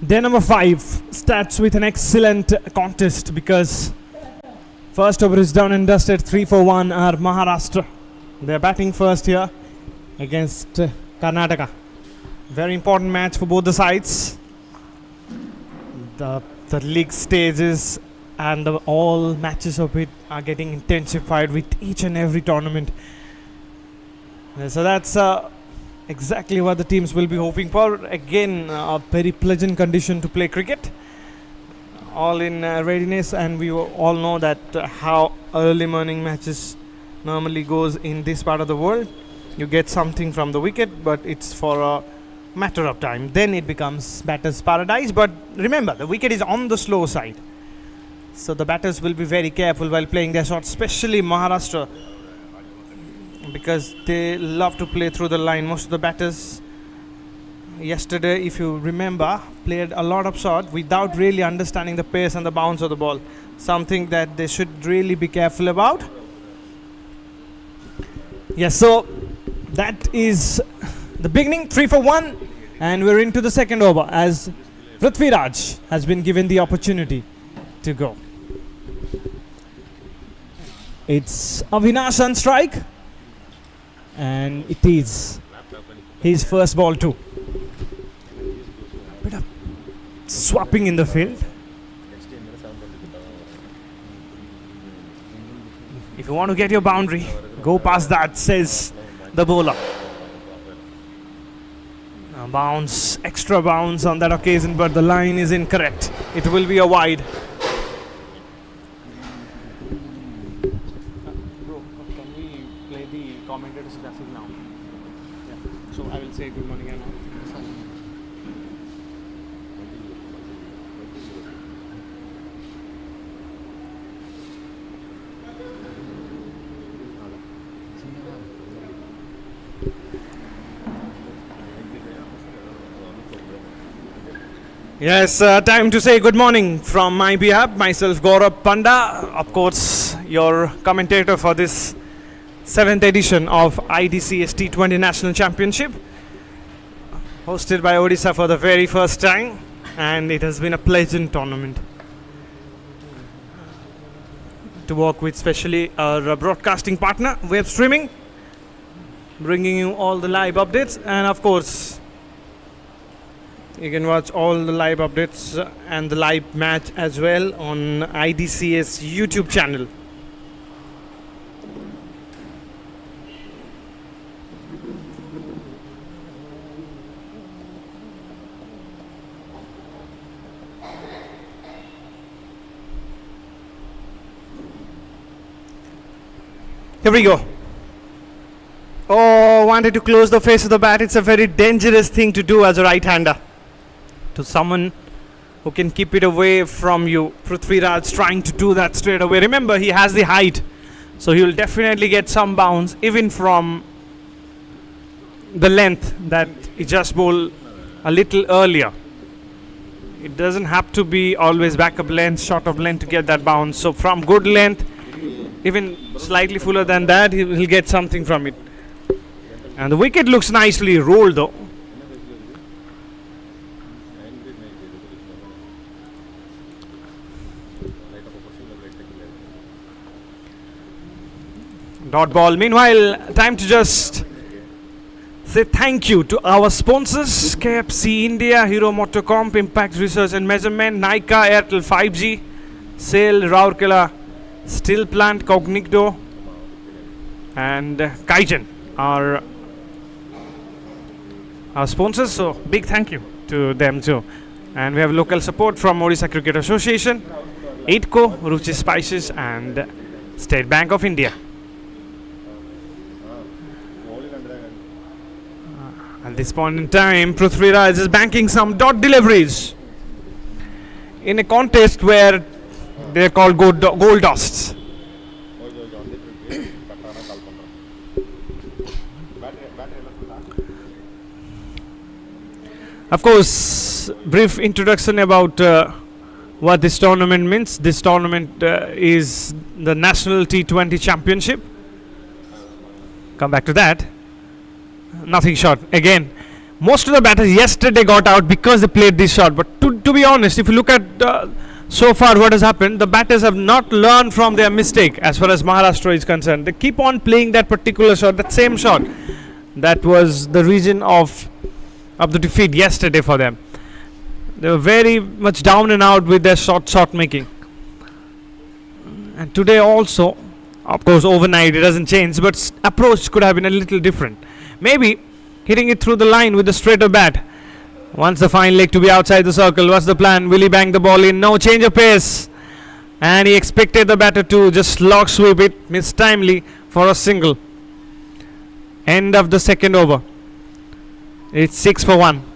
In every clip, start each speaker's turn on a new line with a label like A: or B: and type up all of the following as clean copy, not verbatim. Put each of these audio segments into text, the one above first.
A: Day number 5 starts with an excellent contest because first over is done and dusted. 3-4-1 are Maharashtra. They are batting first here against Karnataka. Very important match for both the sides. The league stages and all matches of it are getting intensified with each and every tournament. So that's exactly what the teams will be hoping for. Again, a very pleasant condition to play cricket. All in readiness, and we all know that how early morning matches normally goes in this part of the world. You get something from the wicket, but it's for a matter of time. Then it becomes batter's paradise. But remember, the wicket is on the slow side. So the batters will be very careful while playing their shots, especially Maharashtra, because they love to play through the line. Most of the batters yesterday, if you remember, played a lot of shots without really understanding the pace and the bounce of the ball. Something that they should really be careful about. Yes, so that is the beginning. 3-4-1, and we're into the second over as Prithviraj has been given the opportunity to go. It's Avinash on strike, and it is his first ball too. Bit of swapping in the field. If you want to get your boundary, go past that, says the bowler. Bounce, extra bounce on that occasion, but the line is incorrect. It will be a wide. Bro, can we play the commentator's graphic now? Yeah. So I will say good morning and all. Yes, time to say good morning from my behalf. Myself, Gaurav Panda, of course, your commentator for this 7th edition of IDCA T20 National Championship, hosted by Odisha for the very first time, and it has been a pleasant tournament to work with, especially our broadcasting partner, web streaming, bringing you all the live updates, and of course, you can watch all the live updates and the live match as well on IDCA's YouTube channel. Here we go. Oh, wanted to close the face of the bat. It's a very dangerous thing to do as a right-hander. To someone who can keep it away from you. Prithviraj trying to do that straight away. Remember, he has the height, so he will definitely get some bounce even from the length that he just bowled a little earlier. It doesn't have to be always backup length, short of length to get that bounce. So from good length, even slightly fuller than that, he'll get something from it. And the wicket looks nicely rolled though. Dot ball. Meanwhile, time to just say thank you to our sponsors: KFC India, Hero Motocomp, Impact Research and Measurement, Nykaa, Airtel 5G, SAIL, Rourkela Steel Plant, Cognito, and Kaizen are our sponsors. So big thank you to them too. And we have local support from Odisha Cricket Association, Eidco, Ruchi Spices, and State Bank of India. At this point in time, Prithviraj is banking some dot deliveries in a contest where they are called goal dusts. Of course, brief introduction about what this tournament means. This tournament is the National T20 Championship. Come back to that. Nothing short. Again, most of the batters yesterday got out because they played this shot. But to be honest, if you look at so far what has happened, the batters have not learned from their mistake as far as Maharashtra is concerned. They keep on playing that particular shot, that same shot. That was the reason of the defeat yesterday for them. They were very much down and out with their shot making. And today also, of course, overnight it doesn't change, but approach could have been a little different. Maybe hitting it through the line with a straighter bat. Wants the fine leg to be outside the circle. What's the plan? Will he bang the ball in? No, change of pace. And he expected the batter to just log sweep it, missed timely for a single. End of the second over. It's 6 for 1.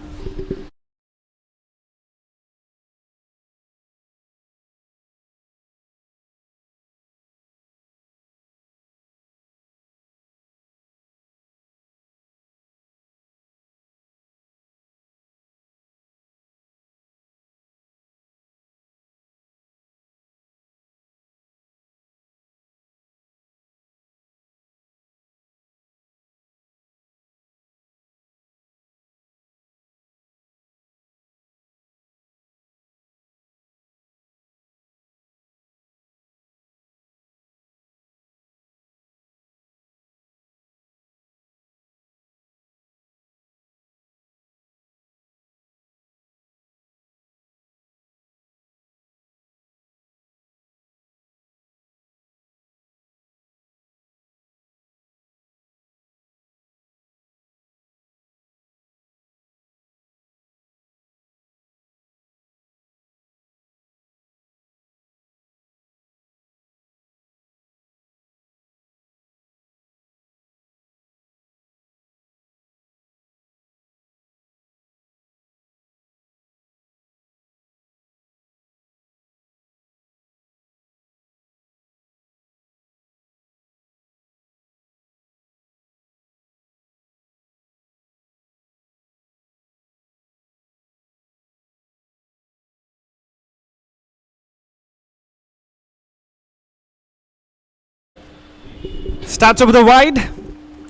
A: Starts over the wide.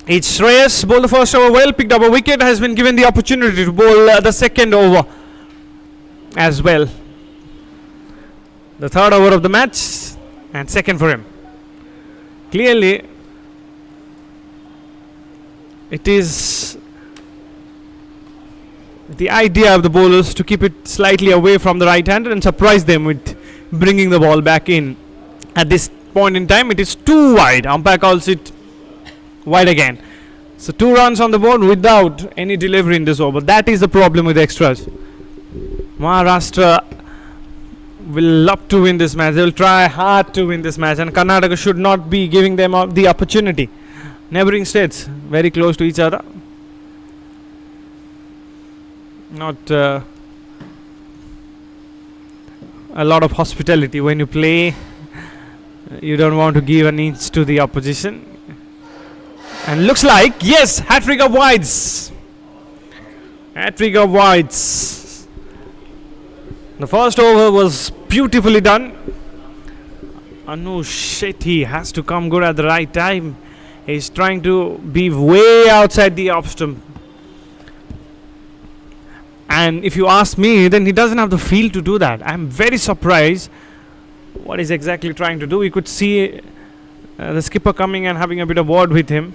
A: It's Shreyas, bowled the first over well, picked up a wicket, has been given the opportunity to bowl the second over as well. The third over of the match and second for him. Clearly, it is the idea of the bowlers to keep it slightly away from the right-hander and surprise them with bringing the ball back in. At this point in time, it is too wide. Umpire calls it wide again. So 2 runs on the board without any delivery in this over. That is the problem with the extras. Maharashtra will love to win this match. They will try hard to win this match, and Karnataka should not be giving them the opportunity. Neighbouring states very close to each other. Not a lot of hospitality when you play. You don't want to give an inch to the opposition. And looks like, yes, hat-trick of wides. Hat-trick of wides. The first over was beautifully done. Anu Shetty has to come good at the right time. He's trying to be way outside the off stump. And if you ask me, then he doesn't have the feel to do that. I'm very surprised what he's exactly trying to do. We could see the skipper coming and having a bit of word with him,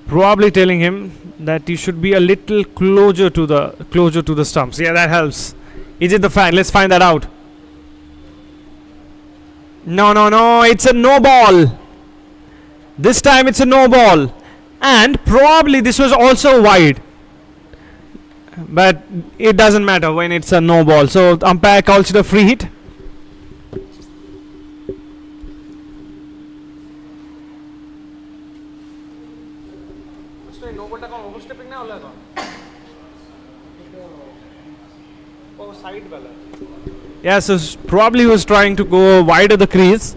A: probably telling him that he should be a little closer to the stumps. Yeah, that helps. Is it the fan? Let's find that out. No, it's a no ball. This time it's a no ball, and probably this was also wide, but it doesn't matter when it's a no ball. So umpire calls it a free hit. Yeah, so probably was trying to go wide of the crease,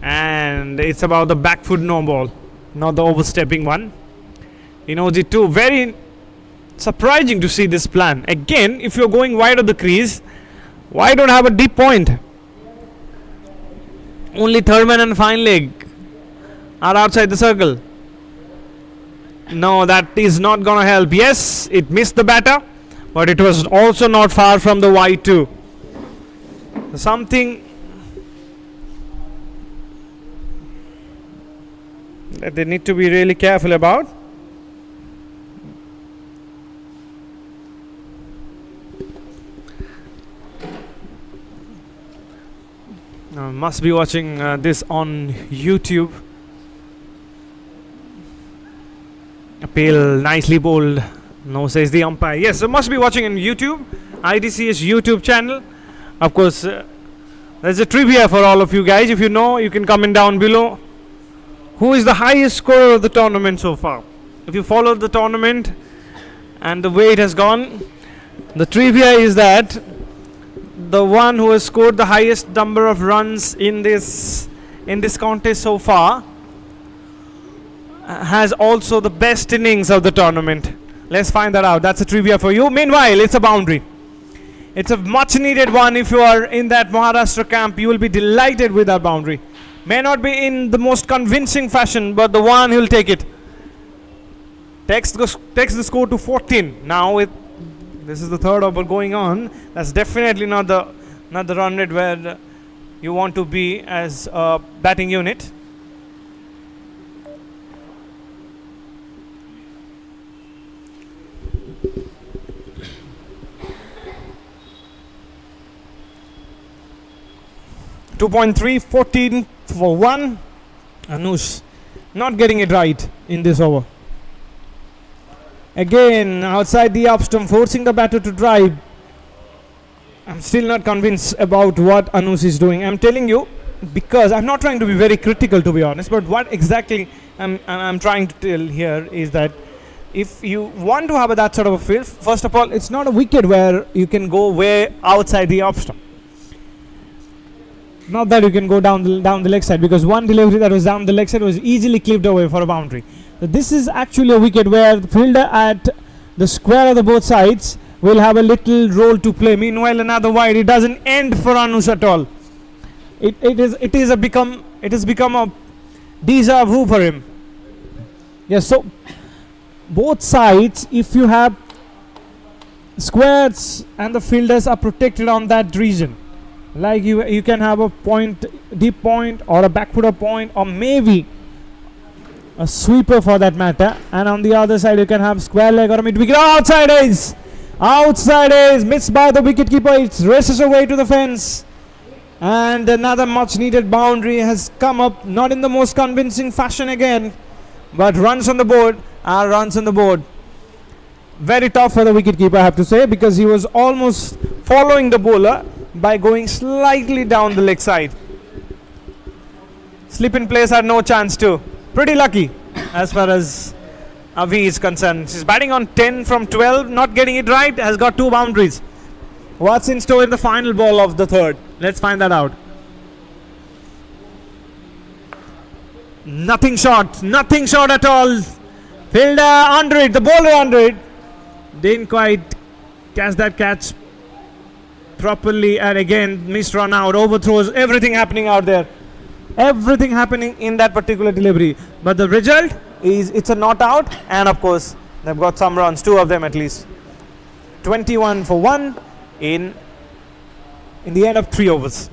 A: and it's about the back foot no ball, not the overstepping one. He knows it too. Very surprising to see this plan. Again, if you're going wide of the crease, why don't have a deep point? Only third man and fine leg are outside the circle. No, that is not gonna help. Yes, it missed the batter, but it was also not far from the wide too. Something that they need to be really careful about. Must be watching this on YouTube. Appeal nicely bowled. No, says the umpire. Yes, it must be watching on YouTube. IDCA's YouTube channel. Of course, there's a trivia for all of you guys. If you know, you can comment down below. Who is the highest scorer of the tournament so far? If you followed the tournament and the way it has gone, the trivia is that the one who has scored the highest number of runs in this contest so far has also the best innings of the tournament. Let's find that out. That's a trivia for you. Meanwhile, it's a boundary. It's a much needed one. If you are in that Maharashtra camp, you will be delighted with that boundary. May not be in the most convincing fashion, but the one who will take it takes the score to 14. Now this is the third over going on. That's definitely not the run rate where you want to be as a batting unit. .3, 14 for 1. Anush not getting it right in this over. Again, outside the off stump, forcing the batter to drive. I'm still not convinced about what Anush is doing. I'm telling you, because I'm not trying to be very critical, to be honest, but what exactly I'm trying to tell here is that if you want to have that sort of a field, first of all, it's not a wicket where you can go way outside the off stump. Not that you can go down the leg side, because one delivery that was down the leg side was easily clipped away for a boundary. So this is actually a wicket where the fielder at the square of the both sides will have a little role to play. Meanwhile, another wide. It doesn't end for Anush at all. It has become a deja vu for him. Yes, so both sides, if you have squares and the fielders are protected on that region, like you can have a point, deep point, or a backfooter point, or maybe a sweeper for that matter, and on the other side you can have square leg or a mid wicket. Outside is missed by the wicketkeeper. It races away to the fence, and another much needed boundary has come up, not in the most convincing fashion again, but runs on the board are runs on the board. Very tough for the wicketkeeper, I have to say, because he was almost following the bowler by going slightly down the leg side. Slip in place had no chance too. Pretty lucky as far as Avi is concerned. She's batting on 10 from 12, not getting it right, has got 2 boundaries. What's in store in the final ball of the third? Let's find that out. Nothing short at all. Fielder under it, the bowler under it. Didn't quite catch that catch properly, and again missed run out, overthrows, everything happening out there. Everything happening in that particular delivery. But the result is it's a not out, and of course they've got some runs, 2 of them at least. 21 for 1 in the end of 3 overs.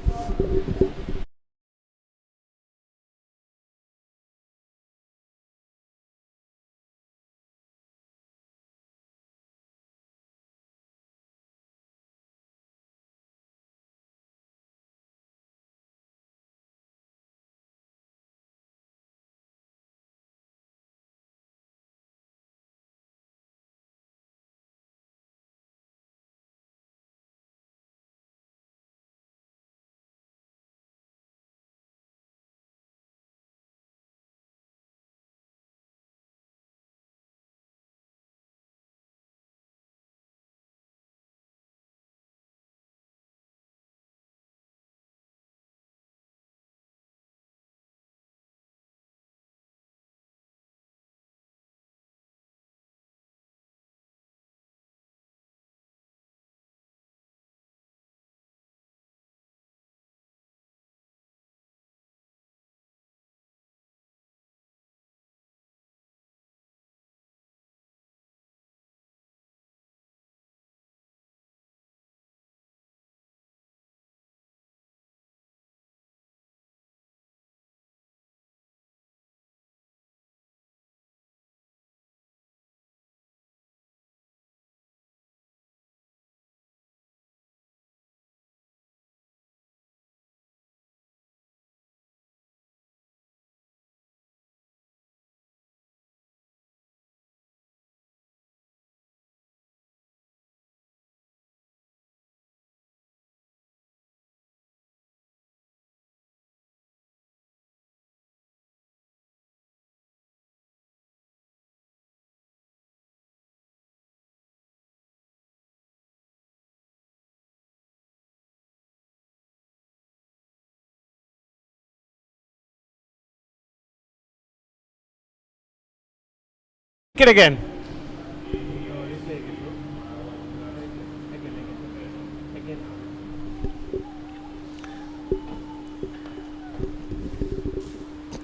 A: It again.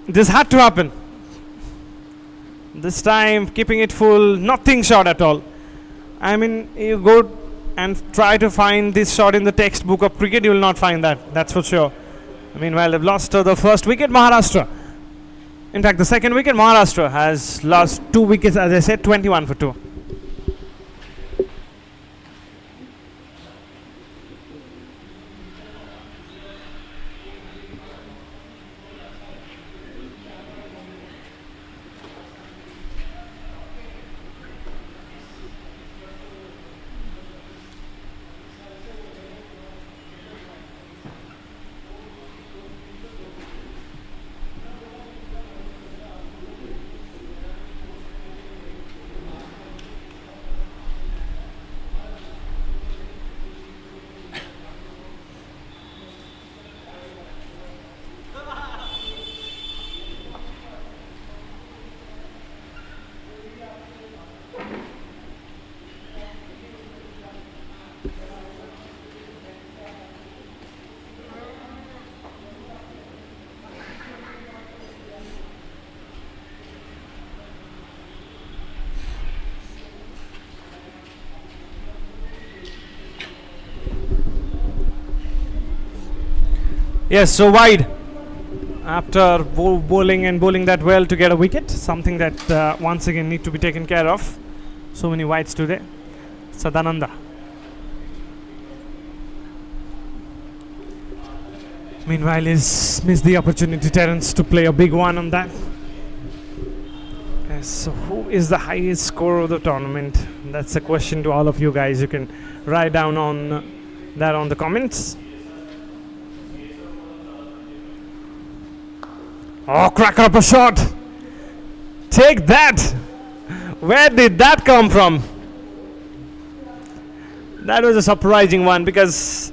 A: This had to happen. This time, keeping it full, nothing short at all. I mean, you go and try to find this shot in the textbook of cricket, you will not find that. That's for sure. Meanwhile, they've lost the first wicket, Maharashtra. In fact, the second wicket, Maharashtra has lost 2 wickets, as I said, 21 for 2. Yes, so wide after bowling that well to get a wicket, something that once again need to be taken care of. So many wides today. Sadananda. Meanwhile, he's missed the opportunity, Terence, to play a big one on that. Yes, so who is the highest scorer of the tournament? That's a question to all of you guys. You can write down on that on the comments. Oh, cracker up a shot. Take that. Where did that come from? That was a surprising one because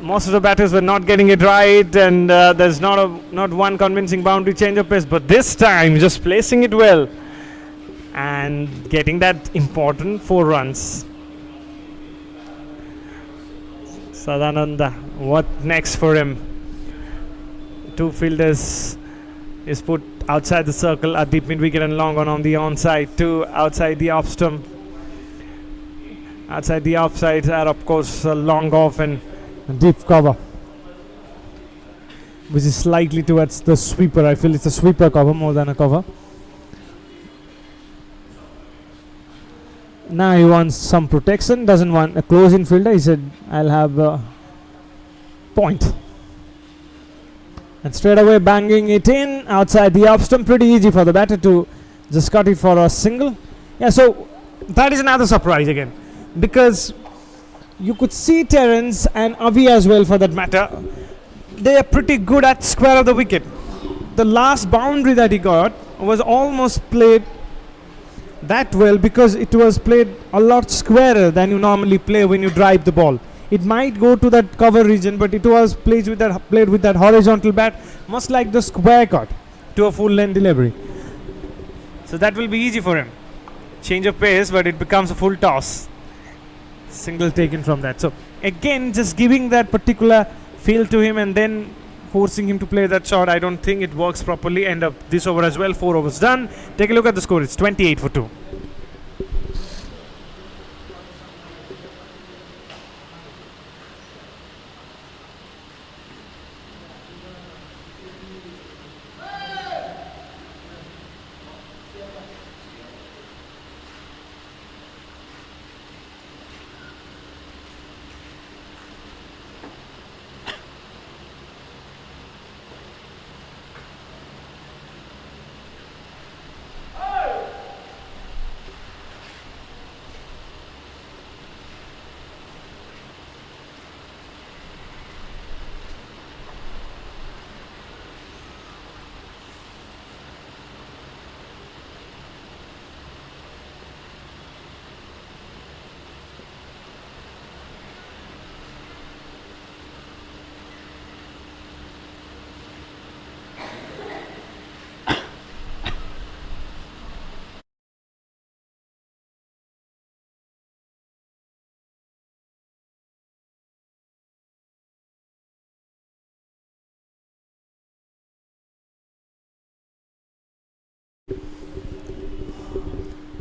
A: most of the batters were not getting it right, and there's not one convincing boundary change of pace. But this time, just placing it well and getting that important 4 runs. Sadananda, what next for him? 2 fielders is put outside the circle, a deep mid wicket and long on the onside, 2 outside the off stump. Outside the offsides are of course long off and deep cover, which is slightly towards the sweeper. I feel it's a sweeper cover more than a cover. Now he wants some protection, doesn't want a close in fielder. He said, I'll have a point. And straight away banging it in outside the off stump. Pretty easy for the batter to just cut it for a single. Yeah, so that is another surprise again, because you could see Terence and Avi as well for that matter. They are pretty good at square of the wicket. The last boundary that he got was almost played that well because it was played a lot squarer than you normally play when you drive the ball. It might go to that cover region, but it was played with that horizontal bat, much like the square cut to a full length delivery. So that will be easy for him. Change of pace, but it becomes a full toss. Single taken from that. So again, just giving that particular feel to him and then forcing him to play that shot, I don't think it works properly. End up this over as well. 4 overs done. Take a look at the score. It's 28 for 2.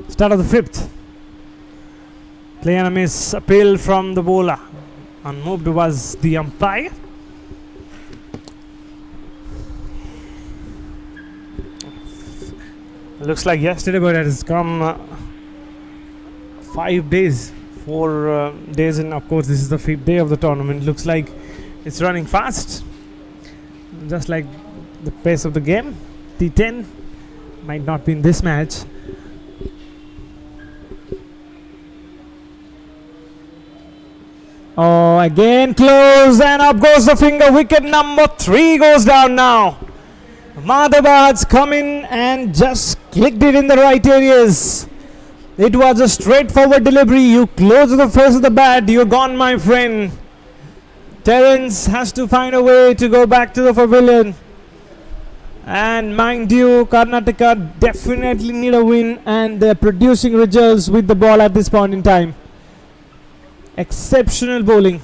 A: Start of the fifth. Play and a miss. Appeal from the bowler. Unmoved was the umpire. Looks like yesterday, but it has come 5 days. 4 days, and of course, this is the 5th day of the tournament. Looks like it's running fast, just like the pace of the game. T10 might not be in this match. Oh, again close, and up goes the finger. Wicket number 3 goes down now. Madhav's come in and just clicked it in the right areas. It was a straightforward delivery. You close the face of the bat, you're gone, my friend. Terence has to find a way to go back to the pavilion. And mind you, Karnataka definitely need a win, and they're producing results with the ball at this point in time. Exceptional bowling.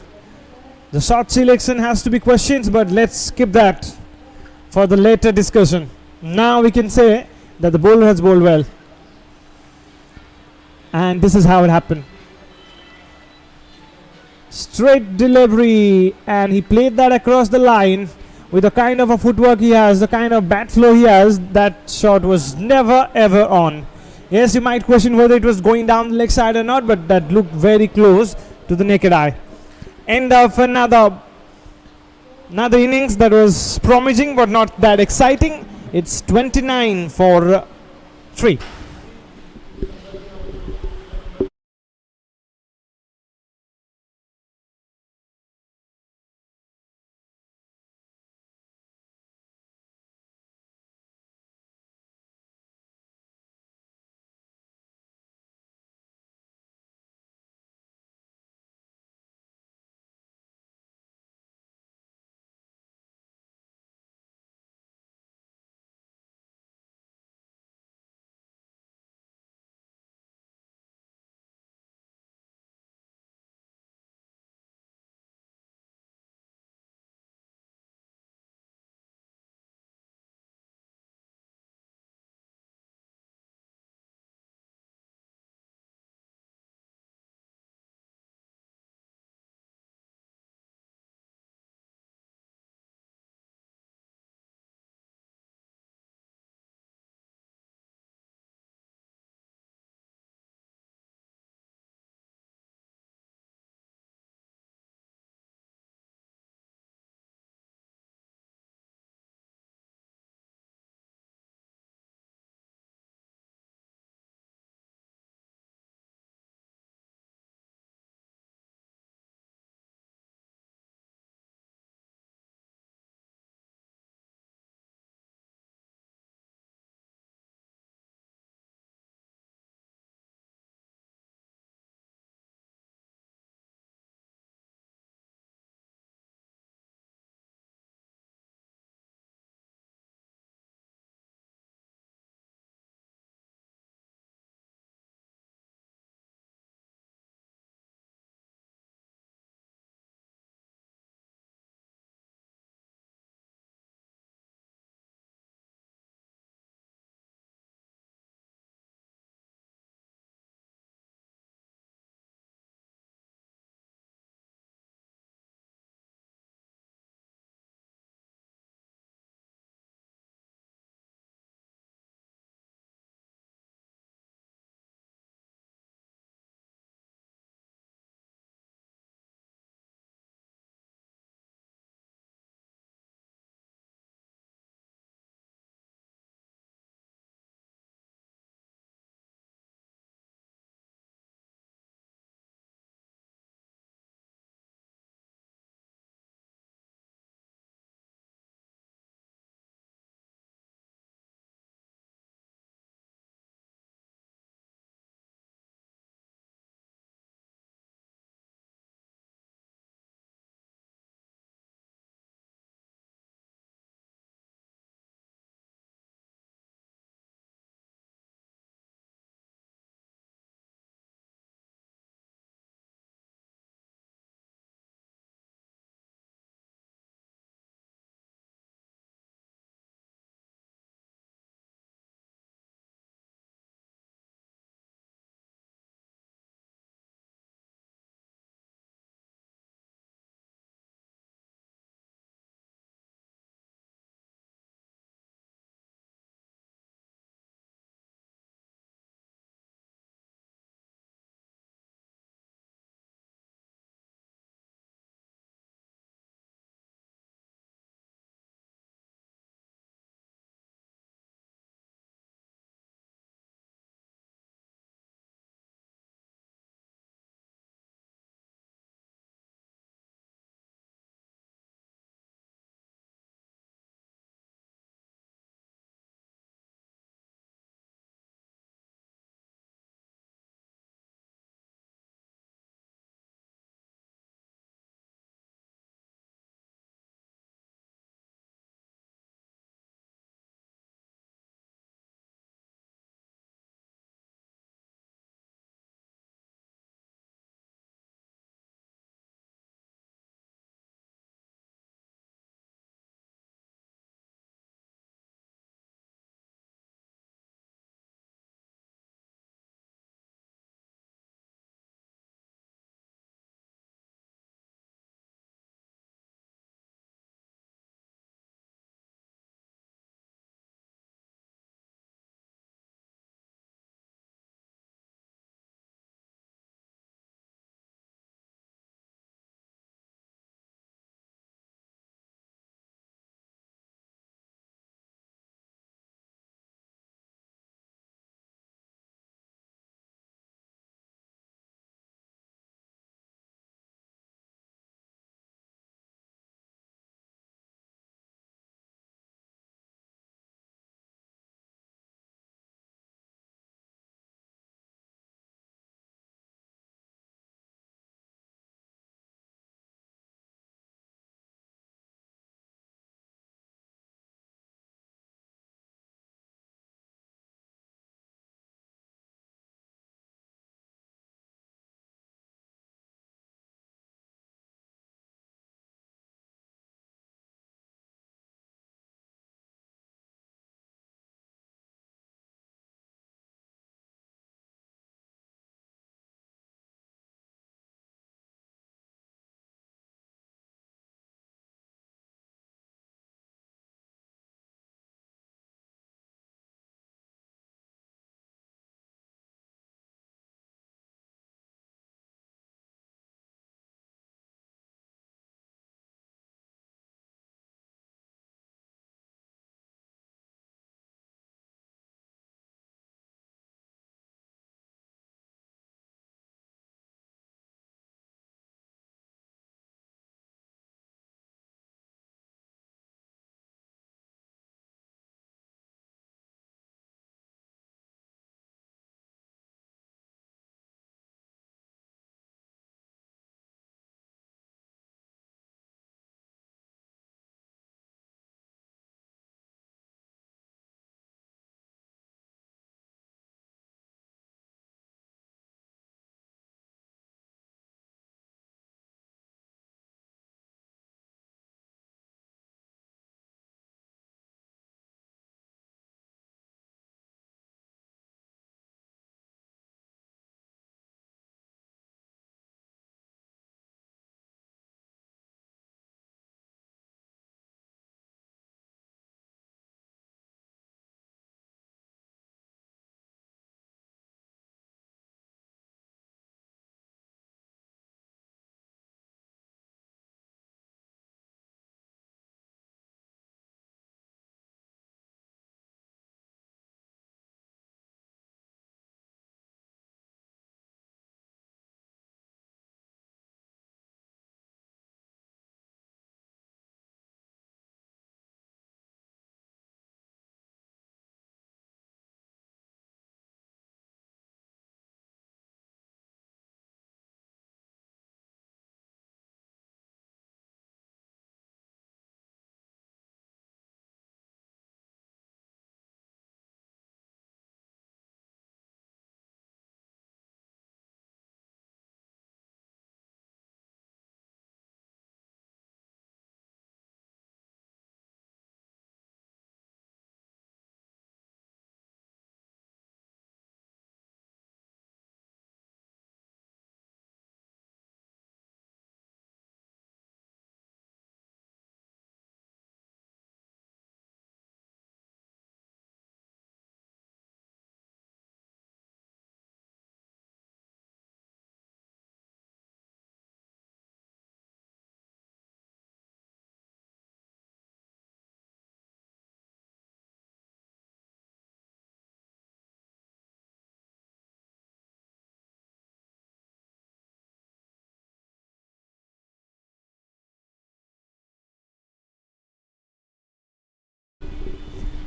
A: The shot selection has to be questioned, but let's skip that for the later discussion. Now we can say that the bowler has bowled well. And this is how it happened. Straight delivery, and he played that across the line with the kind of a footwork he has, the kind of bat flow he has. That shot was never ever on. Yes, you might question whether it was going down the leg side or not, but that looked very close to the naked eye. End of another innings that was promising but not that exciting. It's 29 for 3.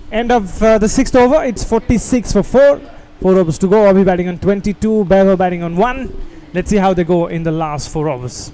A: End of the sixth over. It's 46 for 4. 4 overs to go. Avi batting on 22. Bevo batting on 1. Let's see how they go in the last 4 overs.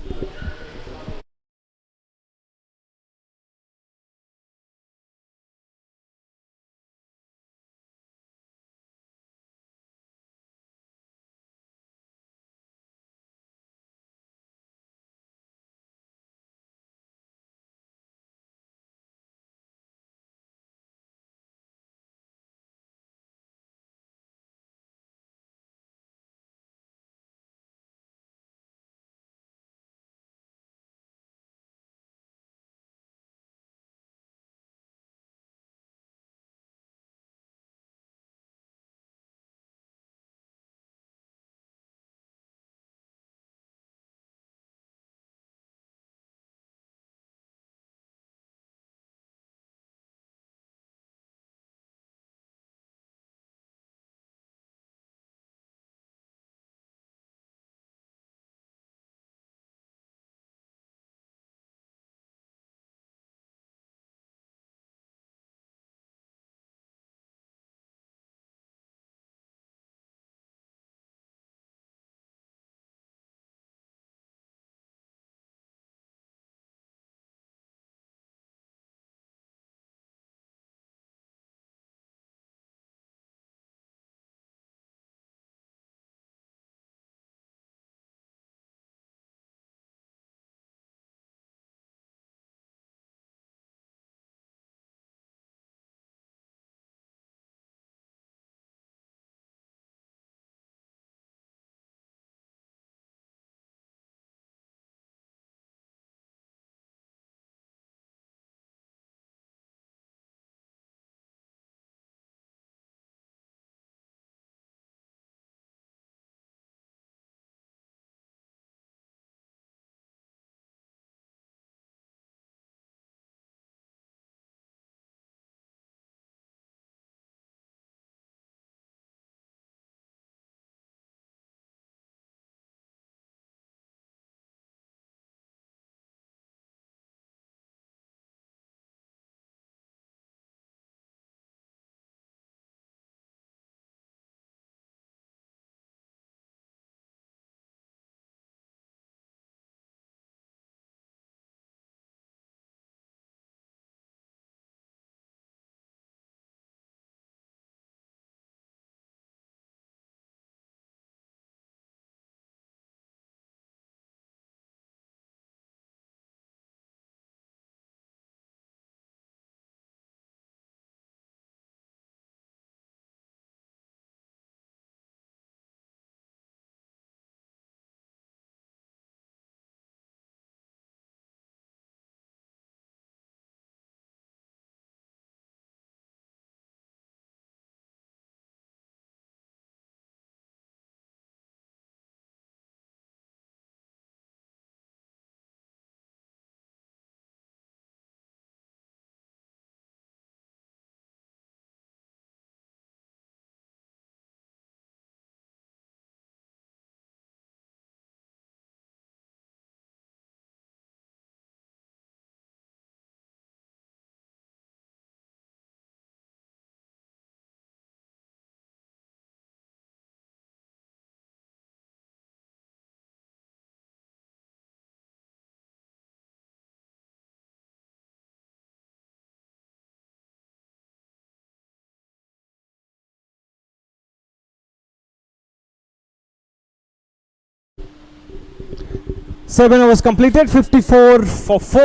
A: Seven overs completed, 54 for 4.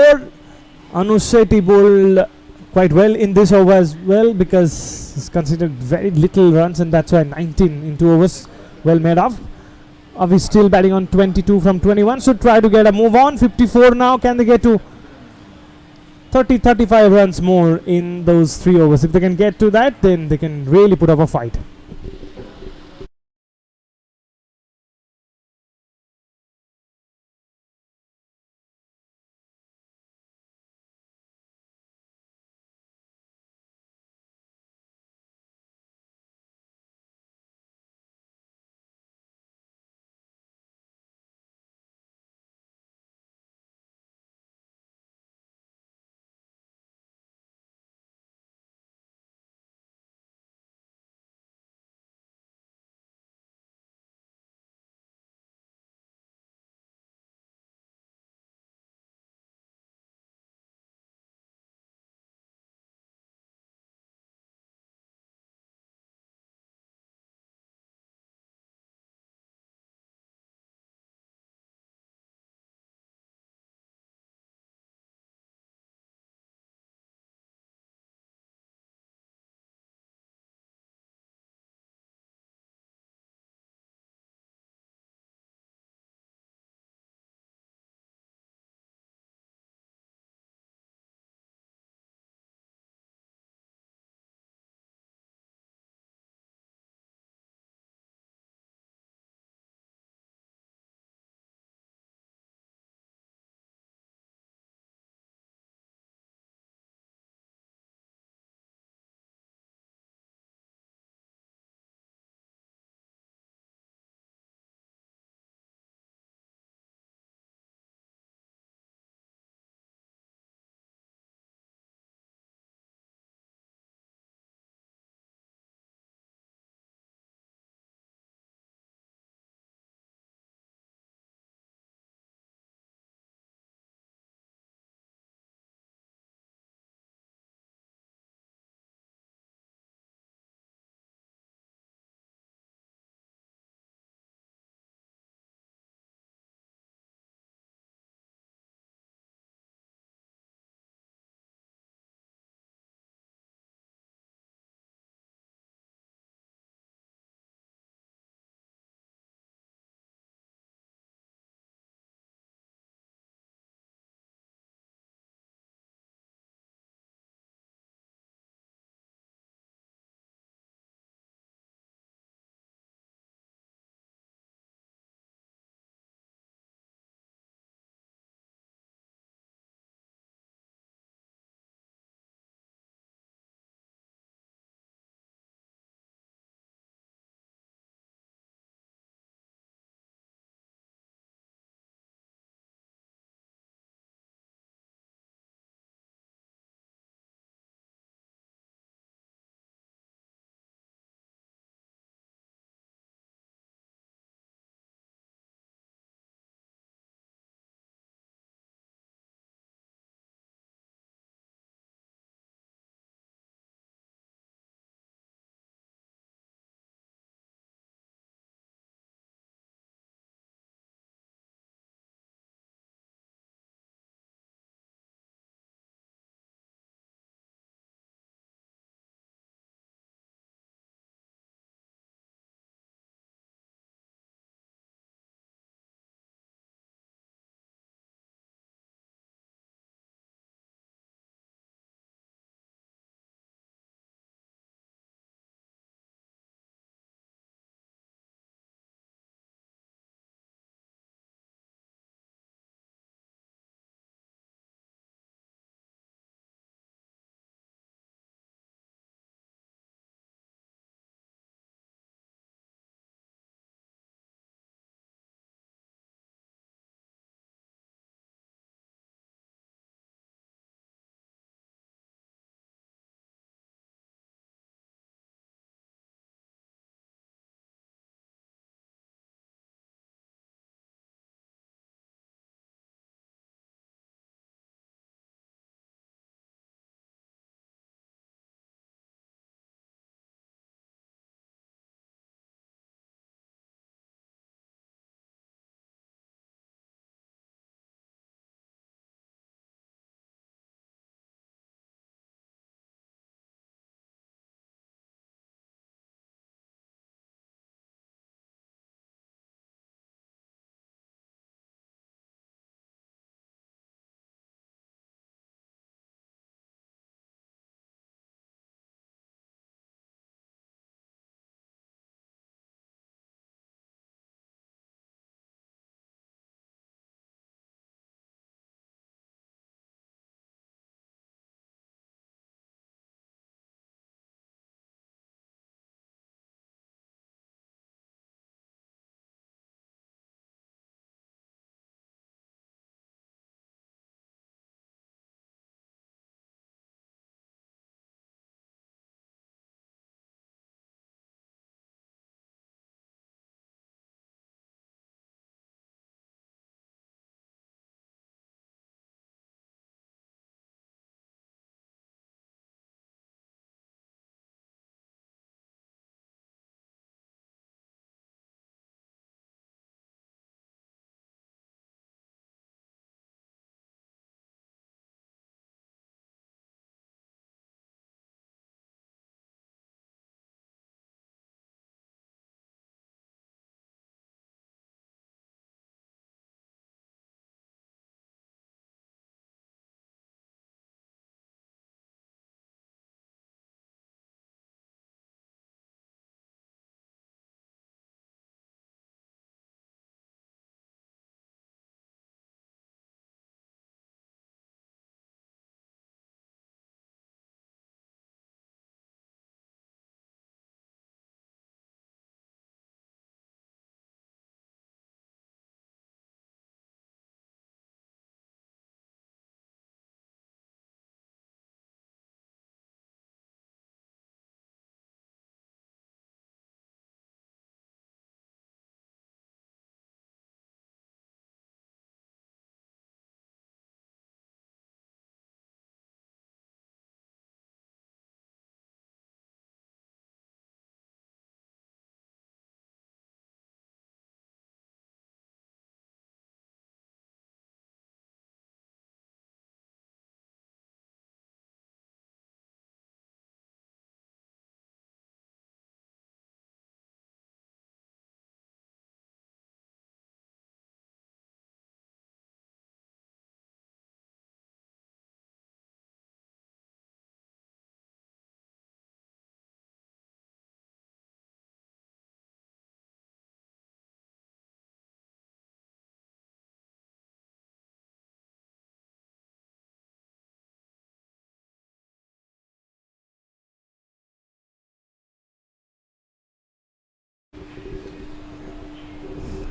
A: Anush Shetty bowled quite well in this over as well because he's considered very little runs, and that's why 19 in 2 overs. Well made of. Avi still batting on 22 from 21, so try to get a move on. 54 now. Can they get to 30-35 runs more in those 3 overs? If they can get to that, then they can really put up a fight.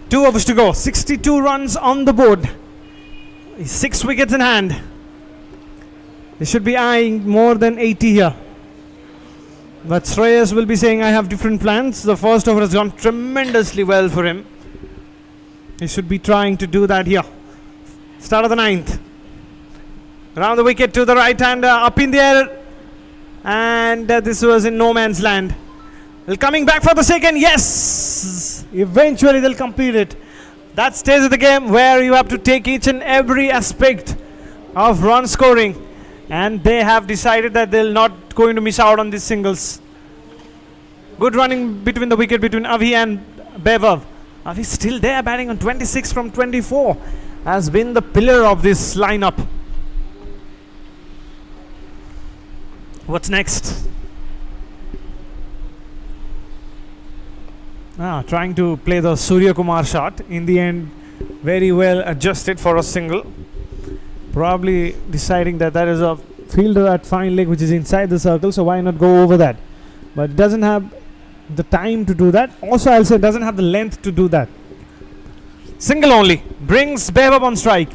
A: 2 overs to go. 62 runs on the board. 6 wickets in hand. They should be eyeing more than 80 here. But Shreyas will be saying, I have different plans. The first over has gone tremendously well for him. He should be trying to do that here. Start of the 9th. Around the wicket to the right hander, up in the air. And this was in no man's land. Well, coming back for the second, yes! Eventually they'll complete it. That stage of the game where you have to take each and every aspect of run scoring. And they have decided that they're not going to miss out on these singles. Good running between the wicket between Avi and Bevav. Avi still there, batting on 26 from 24. Has been the pillar of this lineup. What's next? Trying to play the Surya Kumar shot. In the end, very well adjusted for a single. Probably deciding that is a fielder at fine leg which is inside the circle, so why not go over that? But doesn't have the time to do that. Also, I'll say doesn't have the length to do that. Single only. Brings Behbab on strike.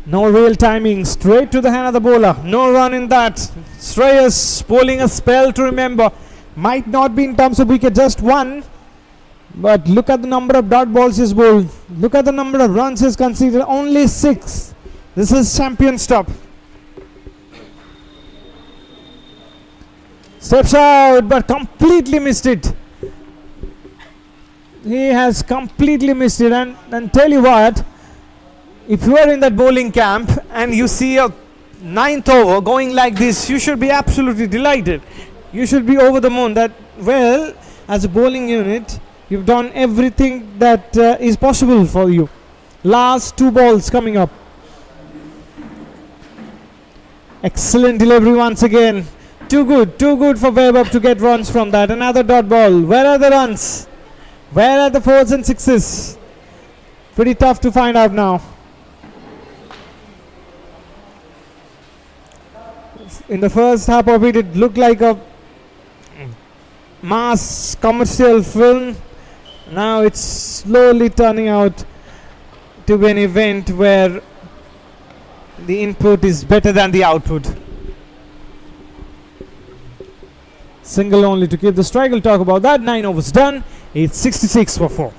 A: No real timing. Straight to the hand of the bowler. No run in that. Shreyas bowling a spell to remember. Might not be in terms of wicket, just one. But look at the number of dot balls he's bowled. Look at the number of runs he's conceded. Only 6. This is champion stop. Steps out, but completely missed it. He has completely missed it. And tell you what, if you are in that bowling camp and you see a 9th over going like this, you should be absolutely delighted. You should be over the moon that, well, as a bowling unit, you've done everything that is possible for you. Last 2 balls coming up. Excellent delivery once again. Too good for Behbab to get runs from that. Another dot ball. Where are the runs? Where are the 4s and 6s? Pretty tough to find out now. In the first half of it, it looked like a mass commercial film. Now it's slowly turning out to be an event where the input is better than the output. Single only to keep the strike. We'll talk about that. 9 overs done. It's 66 for 4.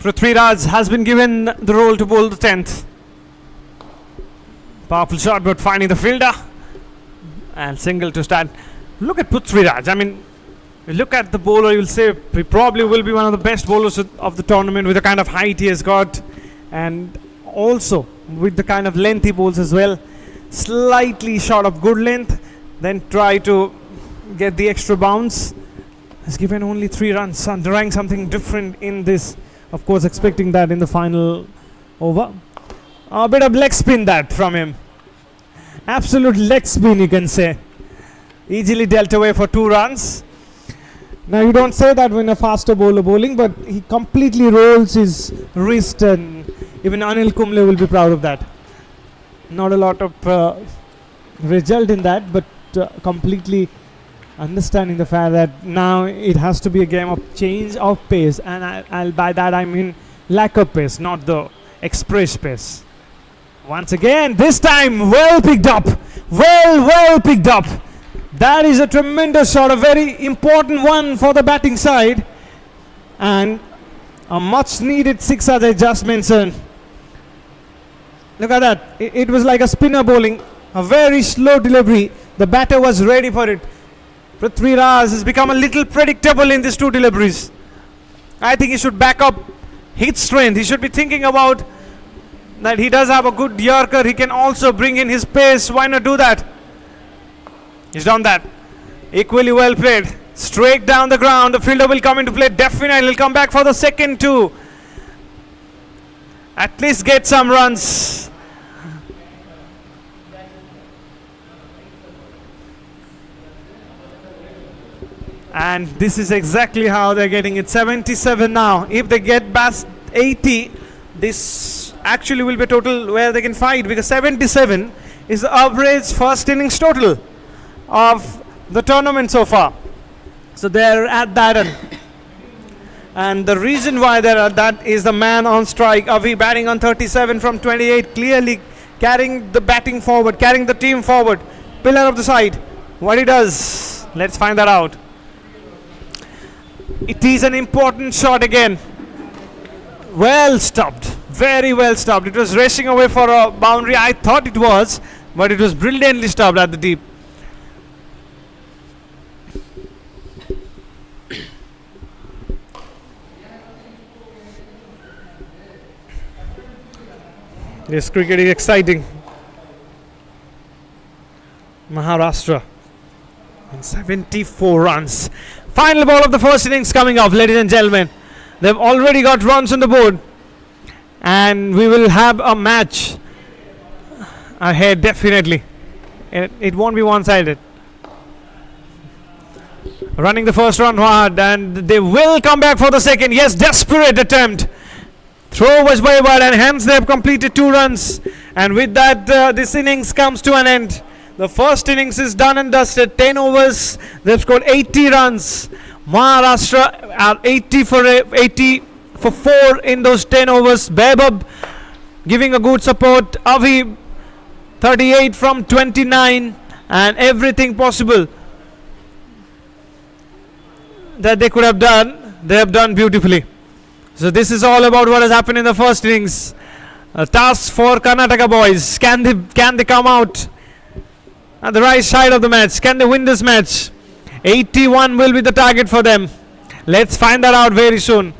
A: Prithviraj has been given the role to bowl the 10th. Powerful shot, but finding the fielder. And single to start. Look at Prithviraj. I mean, look at the bowler, you'll say he probably will be one of the best bowlers of the tournament with the kind of height he has got. And also with the kind of length he bowls as well. Slightly short of good length. Then try to get the extra bounce. Has given only 3 runs. Trying something different in this. Of course, expecting that in the final over. A bit of leg spin that from him. Absolute leg spin, you can say. Easily dealt away for 2 runs. Now, you don't say that when a faster bowler bowling, but he completely rolls his wrist, and even Anil Kumble will be proud of that. Not a lot of result in that, but completely understanding the fact that now it has to be a game of change of pace, and I'll by that I mean lack of pace, not the express pace. Once again, this time well picked up, well picked up. That is a tremendous shot, a very important one for the batting side, and A much needed 6 as I just mentioned. Look at that. It was like a spinner bowling. A very slow delivery. The batter was ready for it. Prithvi Raj has become a little predictable in these two deliveries. I think he should back up his strength. He should be thinking about that he does have a good Yorker. He can also bring in his pace. Why not do that? He's done that. Equally well played. Straight down the ground. The fielder will come into play. Definitely he'll come back for the second too. At least get some runs. And this is exactly how they're getting it. 77 now. If they get past 80, this actually will be a total where they can fight, because 77 is the average first innings total of the tournament so far. So they're at that end. And the reason why they're at that is the man on strike, Avi, batting on 37 from 28, clearly carrying the batting forward, carrying the team forward, pillar of the side. What he does, let's find that out. It is an important shot again. Well stopped, very well stopped. It was racing away for a boundary, I thought it was, but it was brilliantly stopped at the deep. This cricket is exciting. Maharashtra and 74 runs. Final ball of the first innings coming up, ladies and gentlemen. They've already got runs on the board, and we will have a match ahead definitely. It won't be one-sided. Running the first run hard, and they will come back for the second. Yes, desperate attempt. Throw was wayward, and hence they have completed 2 runs. And with that, this innings comes to an end. The first innings is done and dusted. 10 overs. They've scored 80 runs. Maharashtra are 80 for 4 in those 10 overs. Behbab giving a good support. Avi 38 from 29, and everything possible that they could have done, they have done beautifully. So this is all about what has happened in the first innings. A task for Karnataka boys. Can they come out at the right side of the match? Can they win this match? 81 will be the target for them. Let's find that out very soon.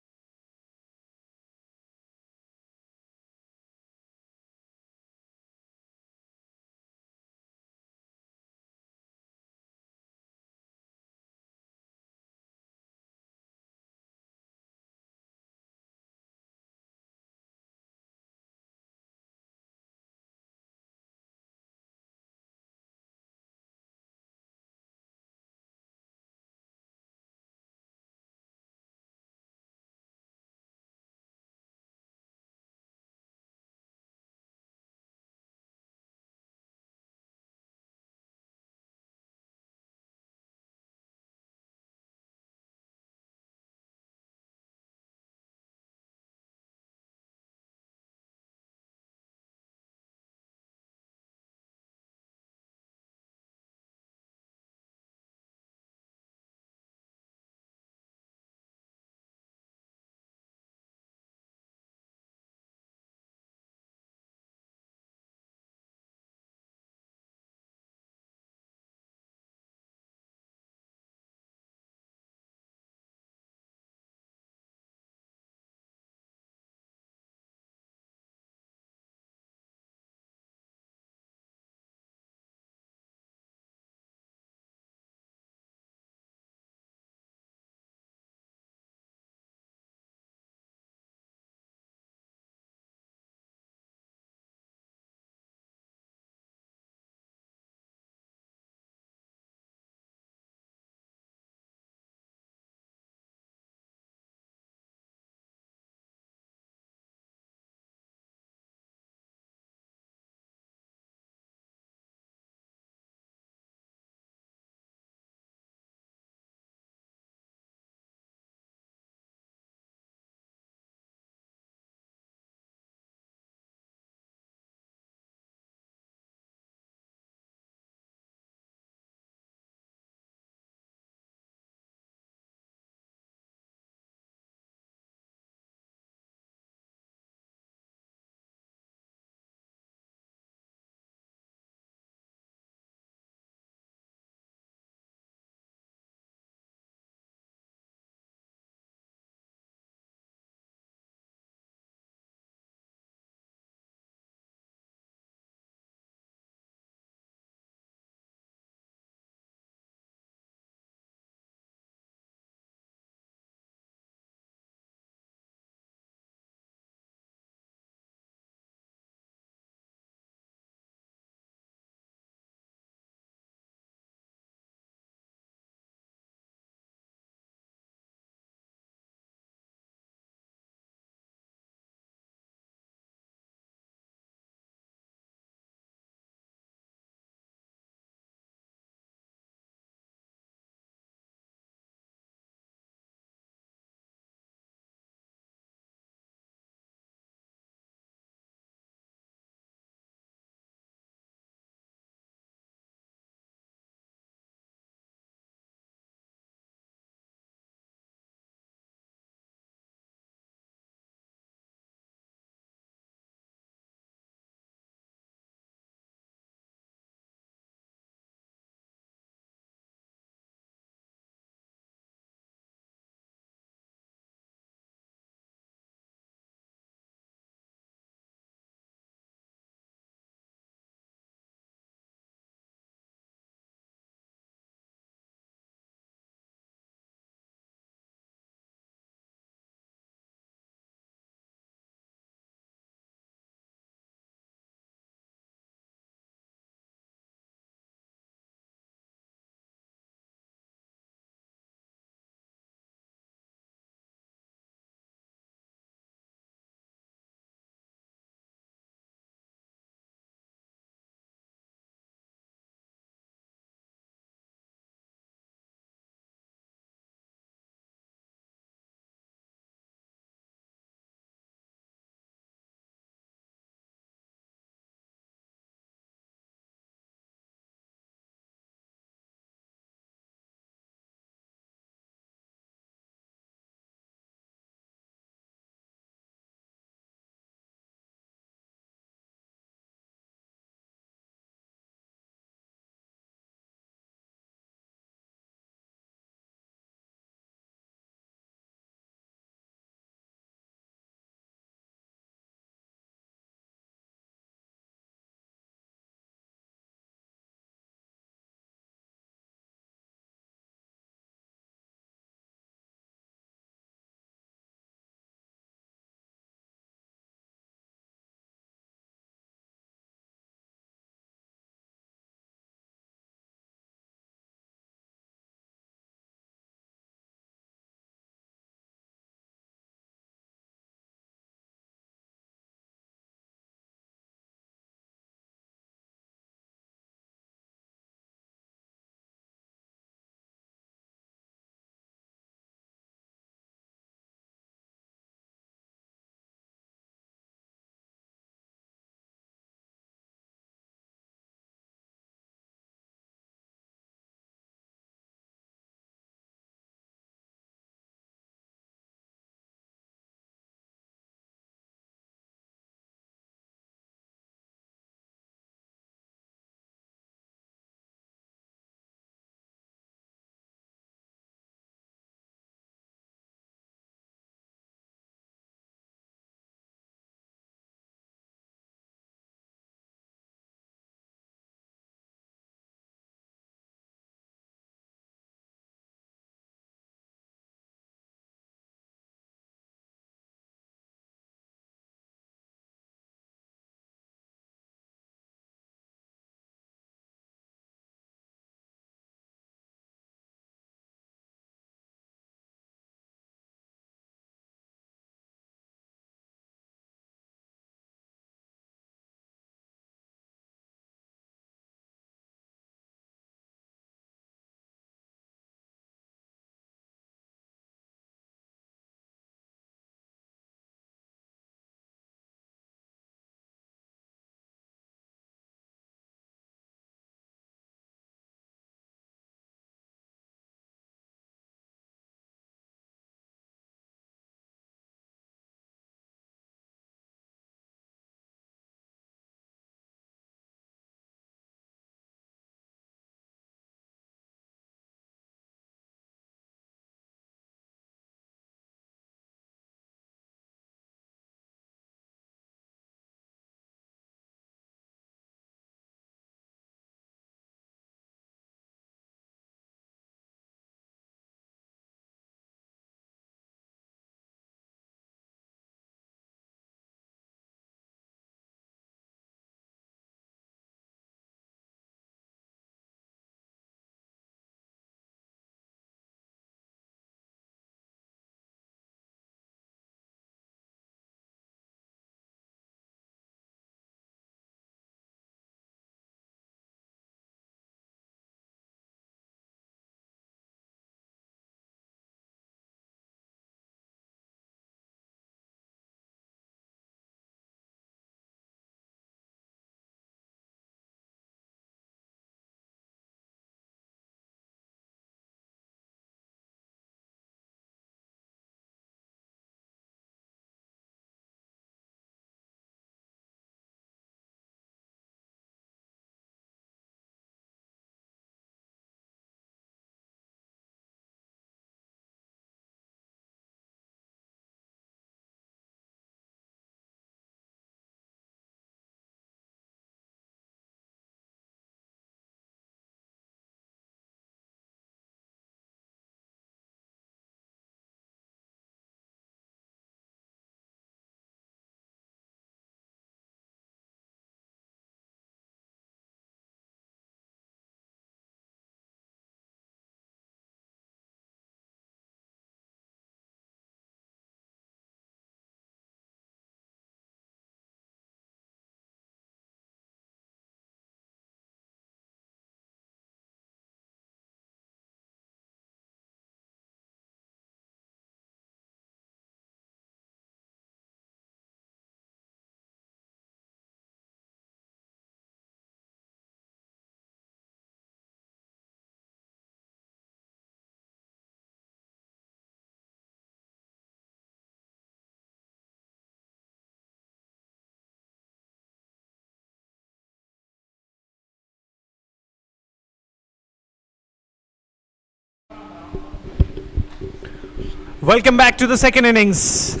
A: Welcome back to the second innings.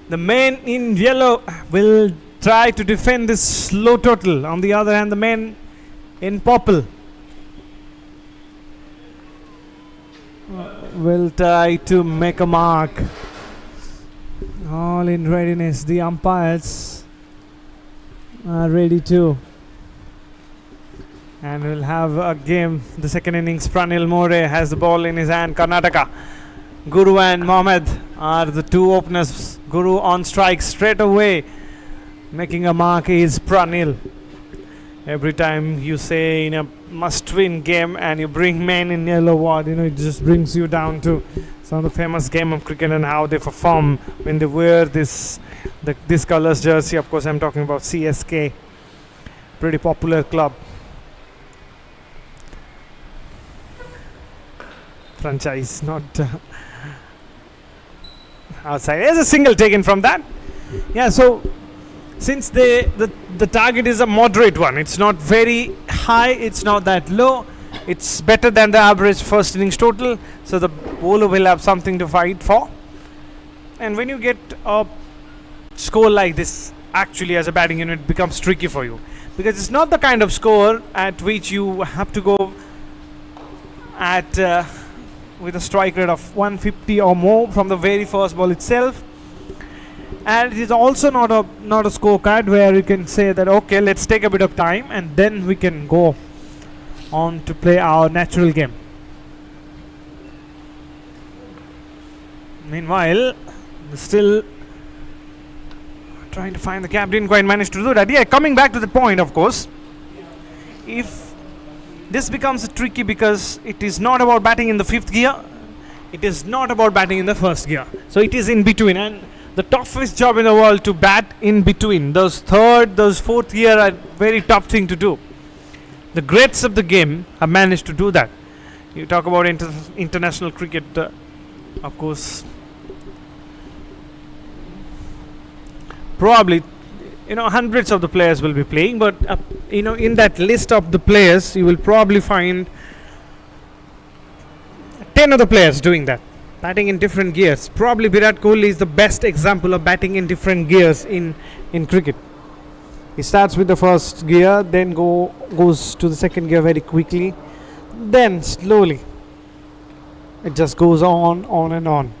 A: The man in yellow will try to defend this low total. On the other hand, the man in purple will try to make a mark. All in readiness. The umpires are ready too. And we'll have a game. The second innings, Pranil More has the ball in his hand. Karnataka. Guru and Mohammed are the two openers. Guru on strike straight away. Making a mark is Pranil. Every time you say in a must-win game and you bring men in yellow ward, it just brings you down to some of the famous game of cricket and how they perform when they wear this colors jersey. Of course, I'm talking about CSK. Pretty popular club. Franchise, not outside. There's a single taken from that. Yeah, so since the target is a moderate one, it's not very high, it's not that low, it's better than the average first innings total, so the bowler will have something to fight for. And when you get a score like this, actually as a batting unit, it becomes tricky for you, because it's not the kind of score at which you have to go at with a strike rate of 150 or more from the very first ball itself. And it is also not a scorecard where you can say that okay, let's take a bit of time and then we can go on to play our natural game. Meanwhile, still trying to find the gap, didn't quite manage to do that. Yeah, coming back to the point, of course, if this becomes tricky because it is not about batting in the fifth gear, it is not about batting in the first gear, so it is in between. And the toughest job in the world to bat in between. Those third, those fourth gear are very tough thing to do. The greats of the game have managed to do that. You talk about international cricket, of course, probably hundreds of the players will be playing, but in that list of the players you will probably find 10 of the players doing that, batting in different gears. Probably Virat Kohli is the best example of batting in different gears in cricket. He starts with the first gear, then goes to the second gear very quickly, then slowly it just goes on and on.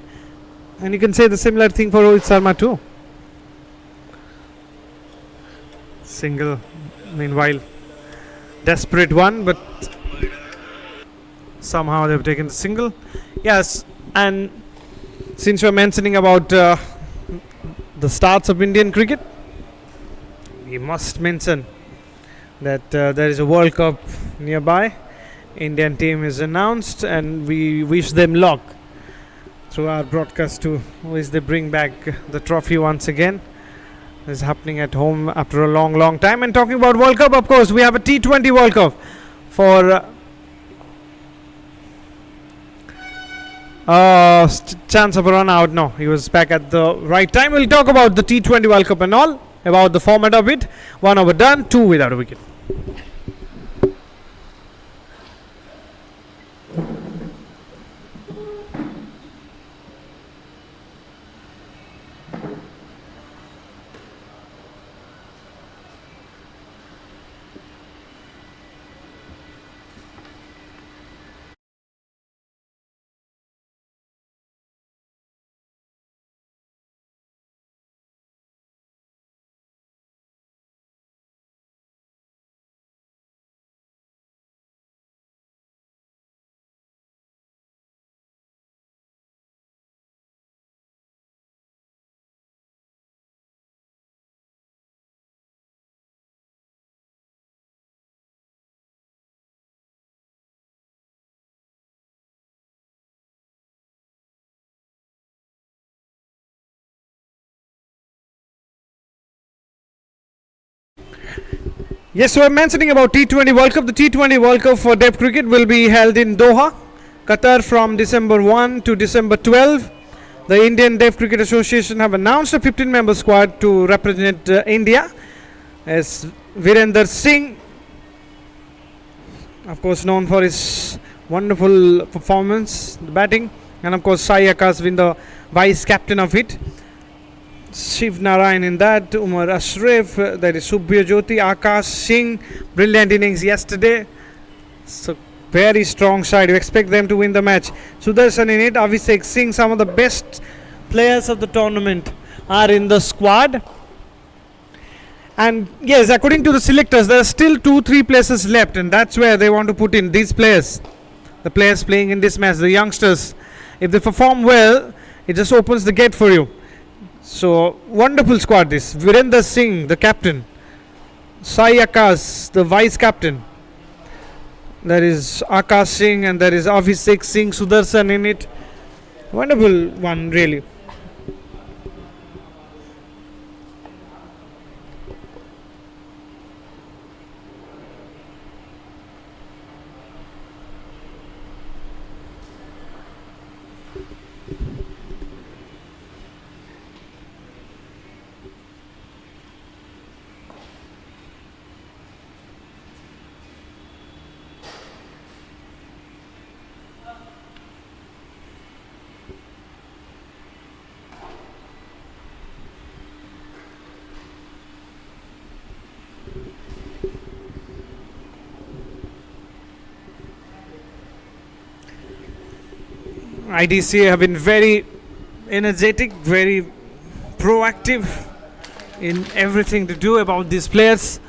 A: And you can say the similar thing for Rohit Sharma too. Single, meanwhile, desperate one, but somehow they've taken the single. Yes, and since you're mentioning about the starts of Indian cricket, we must mention that there is a World Cup nearby. Indian team is announced, and we wish them luck through our broadcast to wish they bring back the trophy once again. This is happening at home after a long time. And talking about World Cup, of course, we have a T20 World Cup for chance of a run out. No, he was back at the right time. We'll talk about the T20 World Cup and all, about the format of it. 1 over done, 2 without a wicket. Yes, so I'm mentioning about T20 World Cup. The T20 World Cup for Depth Cricket will be held in Doha, Qatar from December 1 to December 12. The Indian Depth Cricket Association have announced a 15-member squad to represent India, as Virender Singh, of course known for his wonderful performance, the batting, And of course, Sai Akash been the vice captain of it. Shiv Narayan in that, Umar Ashraf, that is Subhya Jyoti, Akash Singh, brilliant innings yesterday. So very strong side. You expect them to win the match. Sudarshan in it, Abhishek Singh, some of the best players of the tournament are in the squad. And yes, according to the selectors, there are still 2-3 places left, and that's where they want to put in these players. The players playing in this match, the youngsters. If they perform well, it just opens the gate for you. So, wonderful squad this. Virender Singh, the captain. Sai Akash, the vice captain. There is Akash Singh and there is Abhishek Singh, Sudarshan in it. Wonderful one, really. IDCA have been very energetic, very proactive in everything to do about these players.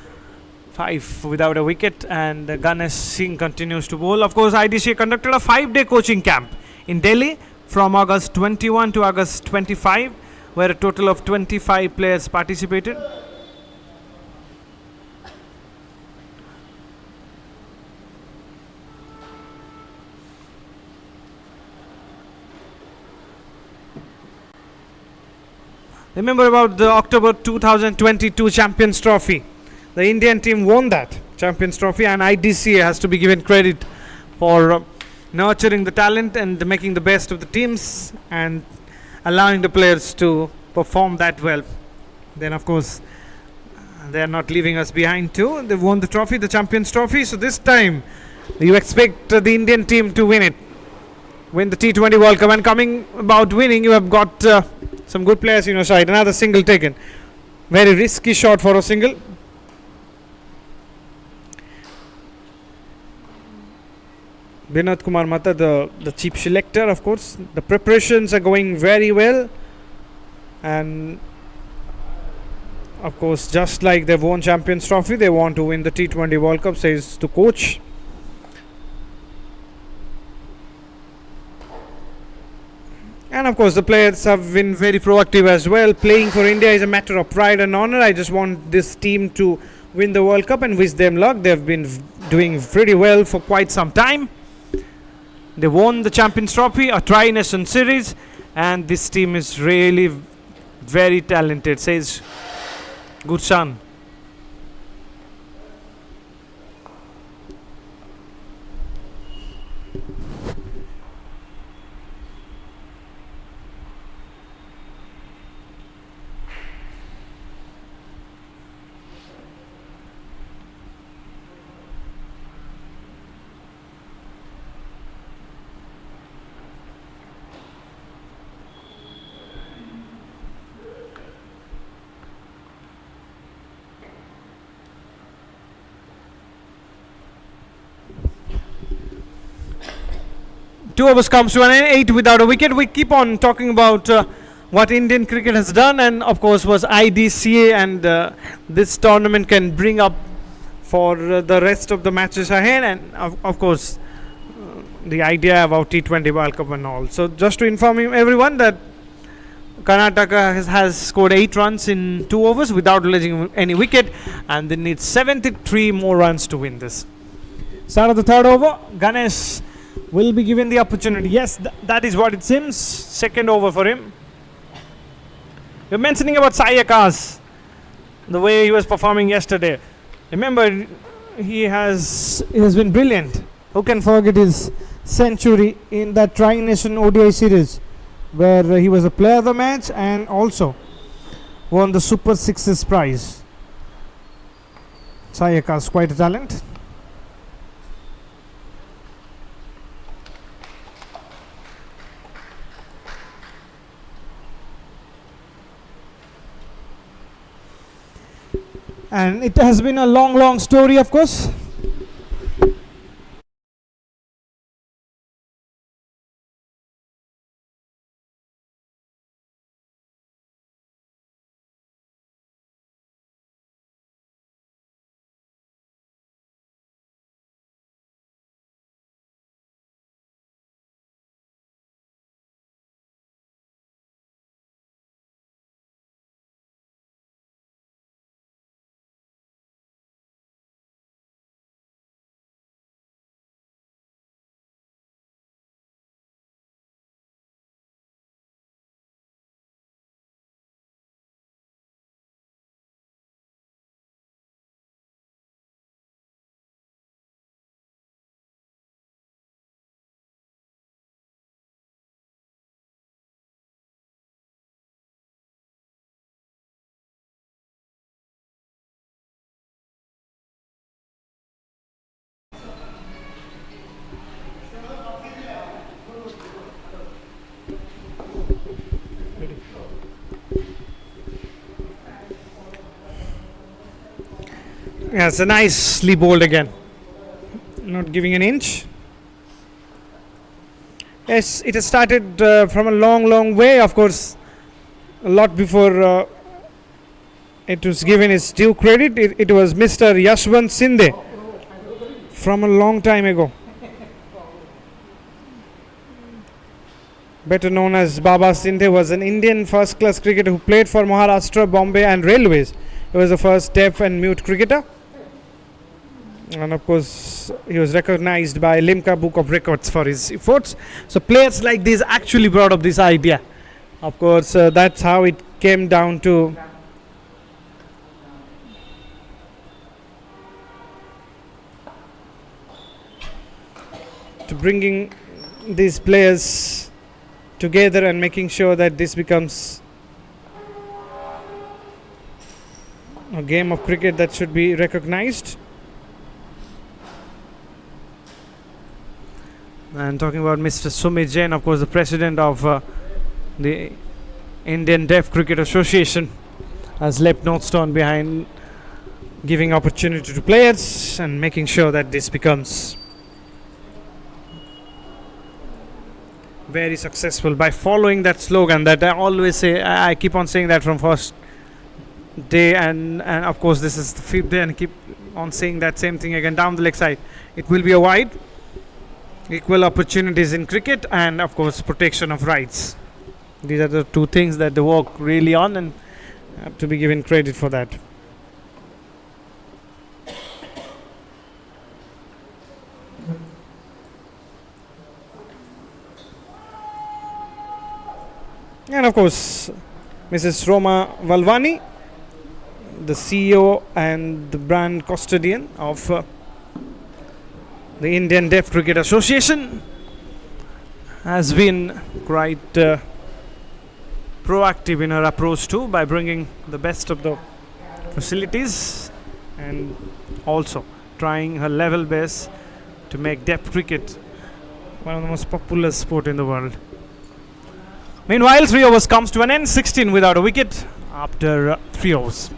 A: 5 without a wicket, and Ganesh Singh continues to bowl. Of course, IDCA conducted a 5-day coaching camp in Delhi from August 21 to August 25, where a total of 25 players participated. Remember about the October 2022 Champions Trophy. The Indian team won that Champions Trophy, and IDCA has to be given credit for nurturing the talent and making the best of the teams and allowing the players to perform that well. Then, of course, they are not leaving us behind too. They won the trophy, the Champions Trophy. So this time, you expect the Indian team to win the T20 World Cup. And coming about winning, you have got some good players in your side. Another single taken. Very risky shot for a single. Vinod Kumar Mata, the chief selector, of course. The preparations are going very well. And of course, just like they've won Champions Trophy, they want to win the T20 World Cup, says the coach. And of course, the players have been very proactive as well. Playing for India is a matter of pride and honor. I just want this team to win the World Cup and wish them luck. They've been doing pretty well for quite some time. They won the Champions Trophy, a Tri-Nation Series, and this team is really very talented, says Gulshan. Two overs comes to an end, 8 without a wicket. We keep on talking about what Indian cricket has done, and of course was IDCA, and this tournament can bring up for the rest of the matches ahead, and of course the idea about T20 World Cup and all. So just to inform everyone that Karnataka has scored 8 runs in 2 overs without losing any wicket, and they need 73 more runs to win this. Start of the 3rd over, Ganesh will be given the opportunity. Yes, that is what it seems. 2nd over for him. You're mentioning about Sai Akash, the way he was performing yesterday. Remember, he has been brilliant. Who can forget his century in that Tri-Nation ODI series, where he was a player of the match and also won the Super Sixes prize. Sai Akash, quite a talent. And it has been a long story, of course. Yeah, it's a nicely bowled again. Not giving an inch. Yes, it has started from a long way, of course, a lot before it was given its due credit. It was Mr. Yashwant Sinde from a long time ago, better known as Baba Sinde, was an Indian first class cricketer who played for Maharashtra, Bombay and Railways. He was the first deaf and mute cricketer, and of course he was recognized by Limca Book of Records for his efforts. So players like this actually brought up this idea. Of course, that's how it came down to bringing these players together and making sure that this becomes a game of cricket that should be recognized. And talking about Mr. Sumit Jain, of course, the president of the Indian Deaf Cricket Association, has left no stone behind giving opportunity to players and making sure that this becomes very successful by following that slogan that I always say. I keep on saying that from first day, and of course this is the fifth day, and I keep on saying that same thing again. Down the leg side, it will be a wide, equal opportunities in cricket, and of course protection of rights. These are the two things that they work really on, and have to be given credit for that. And of course Mrs. Roma Valvani, the CEO and the brand custodian of the Indian Deaf Cricket Association, has been quite proactive in her approach too, by bringing the best of the facilities and also trying her level best to make deaf cricket one of the most popular sport in the world. Meanwhile, 3 overs comes to an end, 16 without a wicket after 3 overs.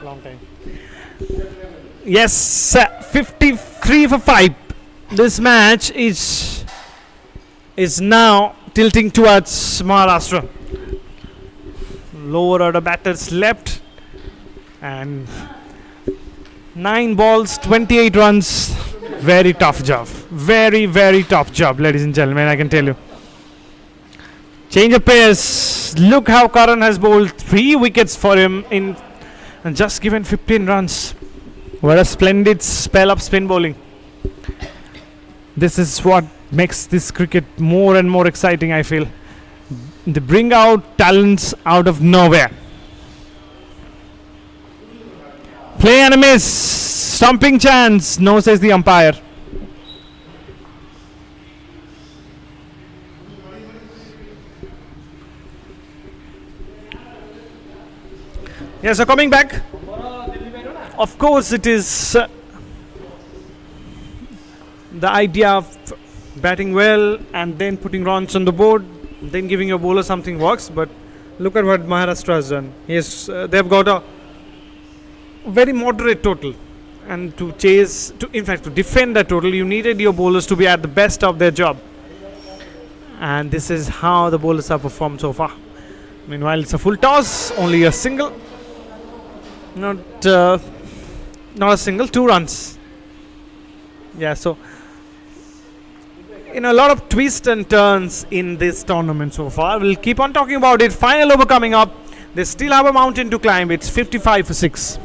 A: Long time. Yes, 53 for 5. This match is now tilting towards Maharashtra. Lower order batters left, and 9 balls, 28 runs. Very tough job. Very tough job, ladies and gentlemen, I can tell you. Change of pace. Look how Karan has bowled 3 wickets for him in and just given 15 runs. What a splendid spell of spin bowling. This is what makes this cricket more and more exciting, I feel. They bring out talents out of nowhere. Play and a miss. Stumping chance. No, says the umpire. Yeah, so coming back. Of course, it is the idea of batting well and then putting runs on the board, then giving your bowler something works. But look at what Maharashtra has done. Yes, they've got a very moderate total, and to defend that total, you needed your bowlers to be at the best of their job. And this is how the bowlers have performed so far. Meanwhile, it's a full toss, only a single. Not a single, 2 runs. Yeah, so a lot of twists and turns in this tournament so far. We'll keep on talking about it. Final over coming up. They still have a mountain to climb. It's 55 for 6.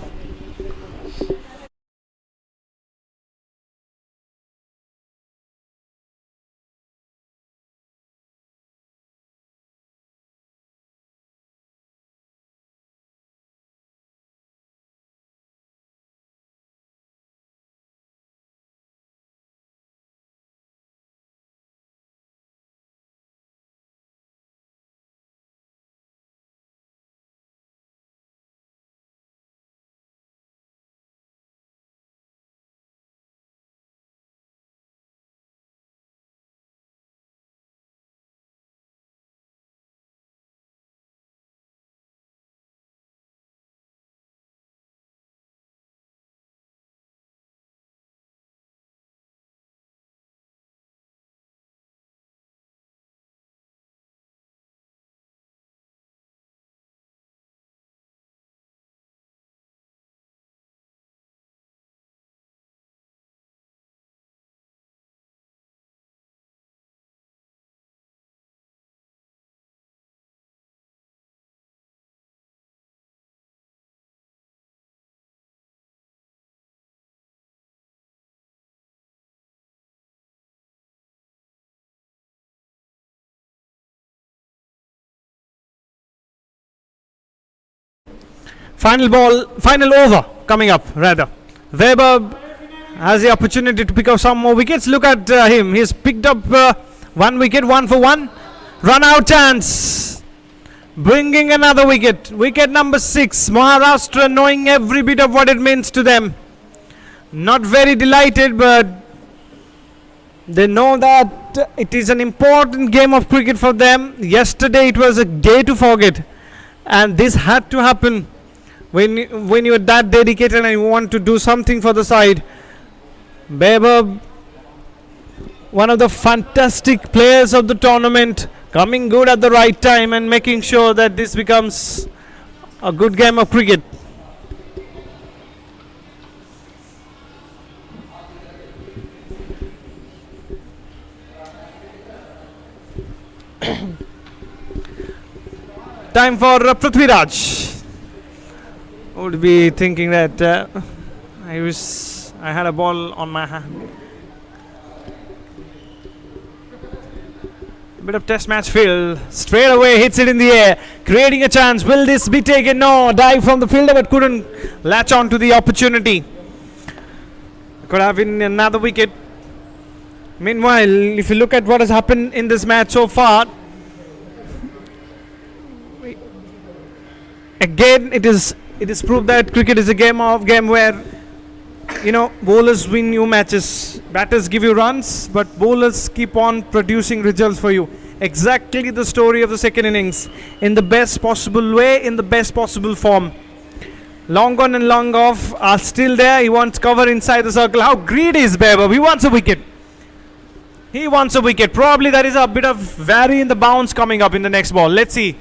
A: Final over coming up, rather. Weber has the opportunity to pick up some more wickets. Look at him. He's picked up 1 wicket, 1 for 1. Run out chance. Bringing another wicket. Wicket number 6. Maharashtra knowing every bit of what it means to them. Not very delighted, but they know that it is an important game of cricket for them. Yesterday it was a day to forget, and this had to happen. When you're that dedicated and you want to do something for the side. Weber, one of the fantastic players of the tournament, coming good at the right time and making sure that this becomes a good game of cricket. Time for Prithviraj. Would be thinking that I wish I had a ball on my hand. Bit of test match feel. Straight away hits it in the air, creating a chance. Will this be taken? No. Dive from the fielder, but couldn't latch on to the opportunity. Could have been another wicket. Meanwhile, if you look at what has happened in this match so far, again it is proved that cricket is a game where bowlers win you matches, batters give you runs, but bowlers keep on producing results for you. Exactly the story of the second innings, in the best possible way, in the best possible form. long on and long off are still there. He wants cover inside the circle. How greedy is Bebo? He wants a wicket. He wants a wicket. Probably there is a bit of vary in the bounce coming up in the next ball. Let's see.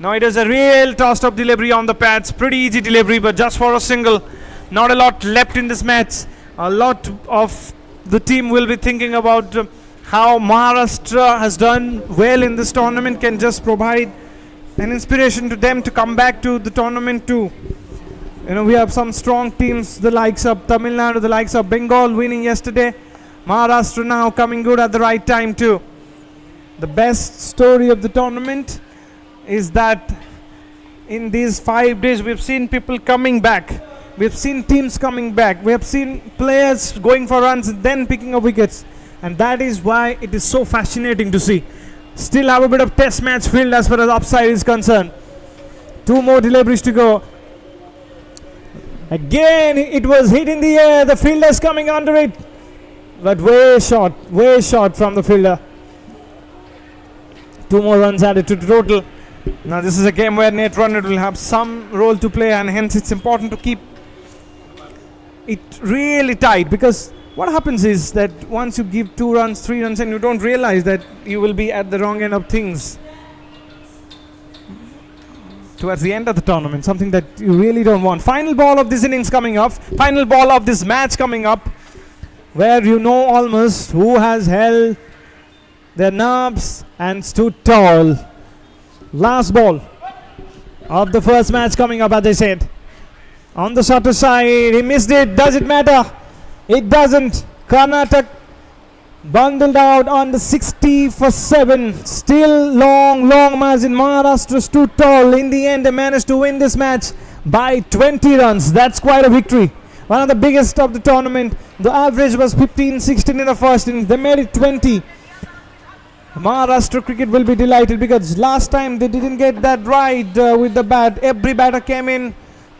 A: Now it is a real tossed up delivery on the pads. Pretty easy delivery, but just for a single. Not a lot left in this match. A lot of the team will be thinking about how Maharashtra has done well in this tournament. Can just provide an inspiration to them to come back to the tournament too. You know, we have some strong teams, the likes of Tamil Nadu, the likes of Bengal winning yesterday. Maharashtra now coming good at the right time too. The best story of the tournament is that in these 5 days we've seen people coming back. We've seen teams coming back. We have seen players going for runs and then picking up wickets. And that is why it is so fascinating to see. Still have a bit of test match field as far as upside is concerned. 2 more deliveries to go. Again, it was hit in the air. The fielder's coming under it. But way short from the fielder. 2 more runs added to the total. Now this is a game where net runner will have some role to play, and hence it's important to keep it really tight, because what happens is that once you give 2 runs, 3 runs, and you don't realize that you will be at the wrong end of things towards the end of the tournament, something that you really don't want. Final ball of this innings coming up, final ball of this match coming up, where you know almost who has held their nerves and stood tall. Last ball of the first match coming up, as I said. On the shorter side, he missed it. Does it matter? It doesn't. Karnataka bundled out on the 60 for 7. Still long margin. Maharashtra stood tall. In the end, they managed to win this match by 20 runs. That's quite a victory. One of the biggest of the tournament. The average was 15-16 in the first innings. They made it 20. Maharashtra cricket will be delighted, because last time they didn't get that right with the bat. Every batter came in,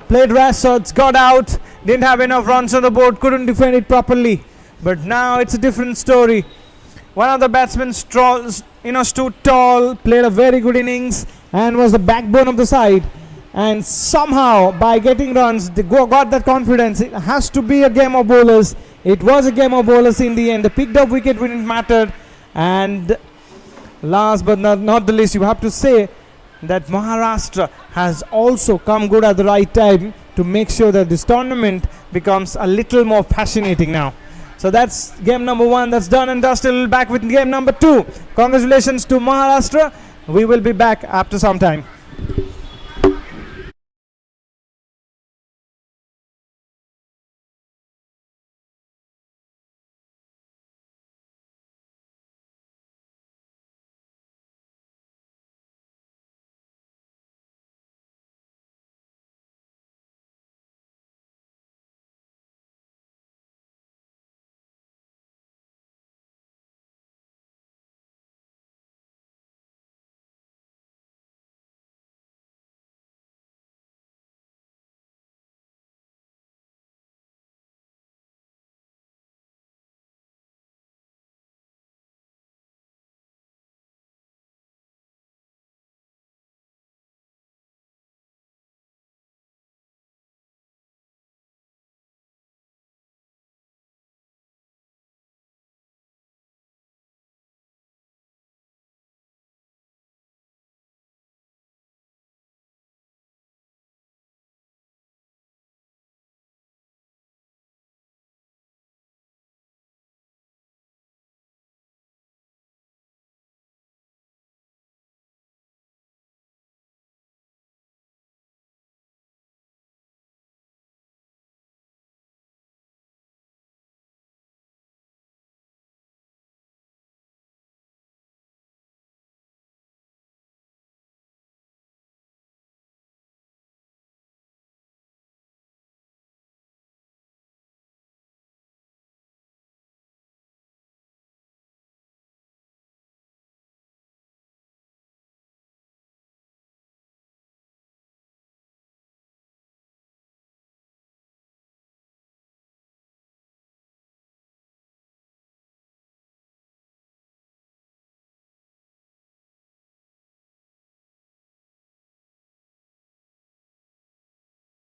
A: played rash shots, got out, didn't have enough runs on the board, couldn't defend it properly. But now it's a different story. One of the batsmen stood tall, played a very good innings, and was the backbone of the side. And somehow, by getting runs, they got that confidence. It has to be a game of bowlers. It was a game of bowlers in the end. They picked up wicket when it mattered. And last but not the least, you have to say that Maharashtra has also come good at the right time to make sure that this tournament becomes a little more fascinating now. So that's game number 1. That's done and dusted. We'll be back with game number 2. Congratulations to Maharashtra. We will be back after some time.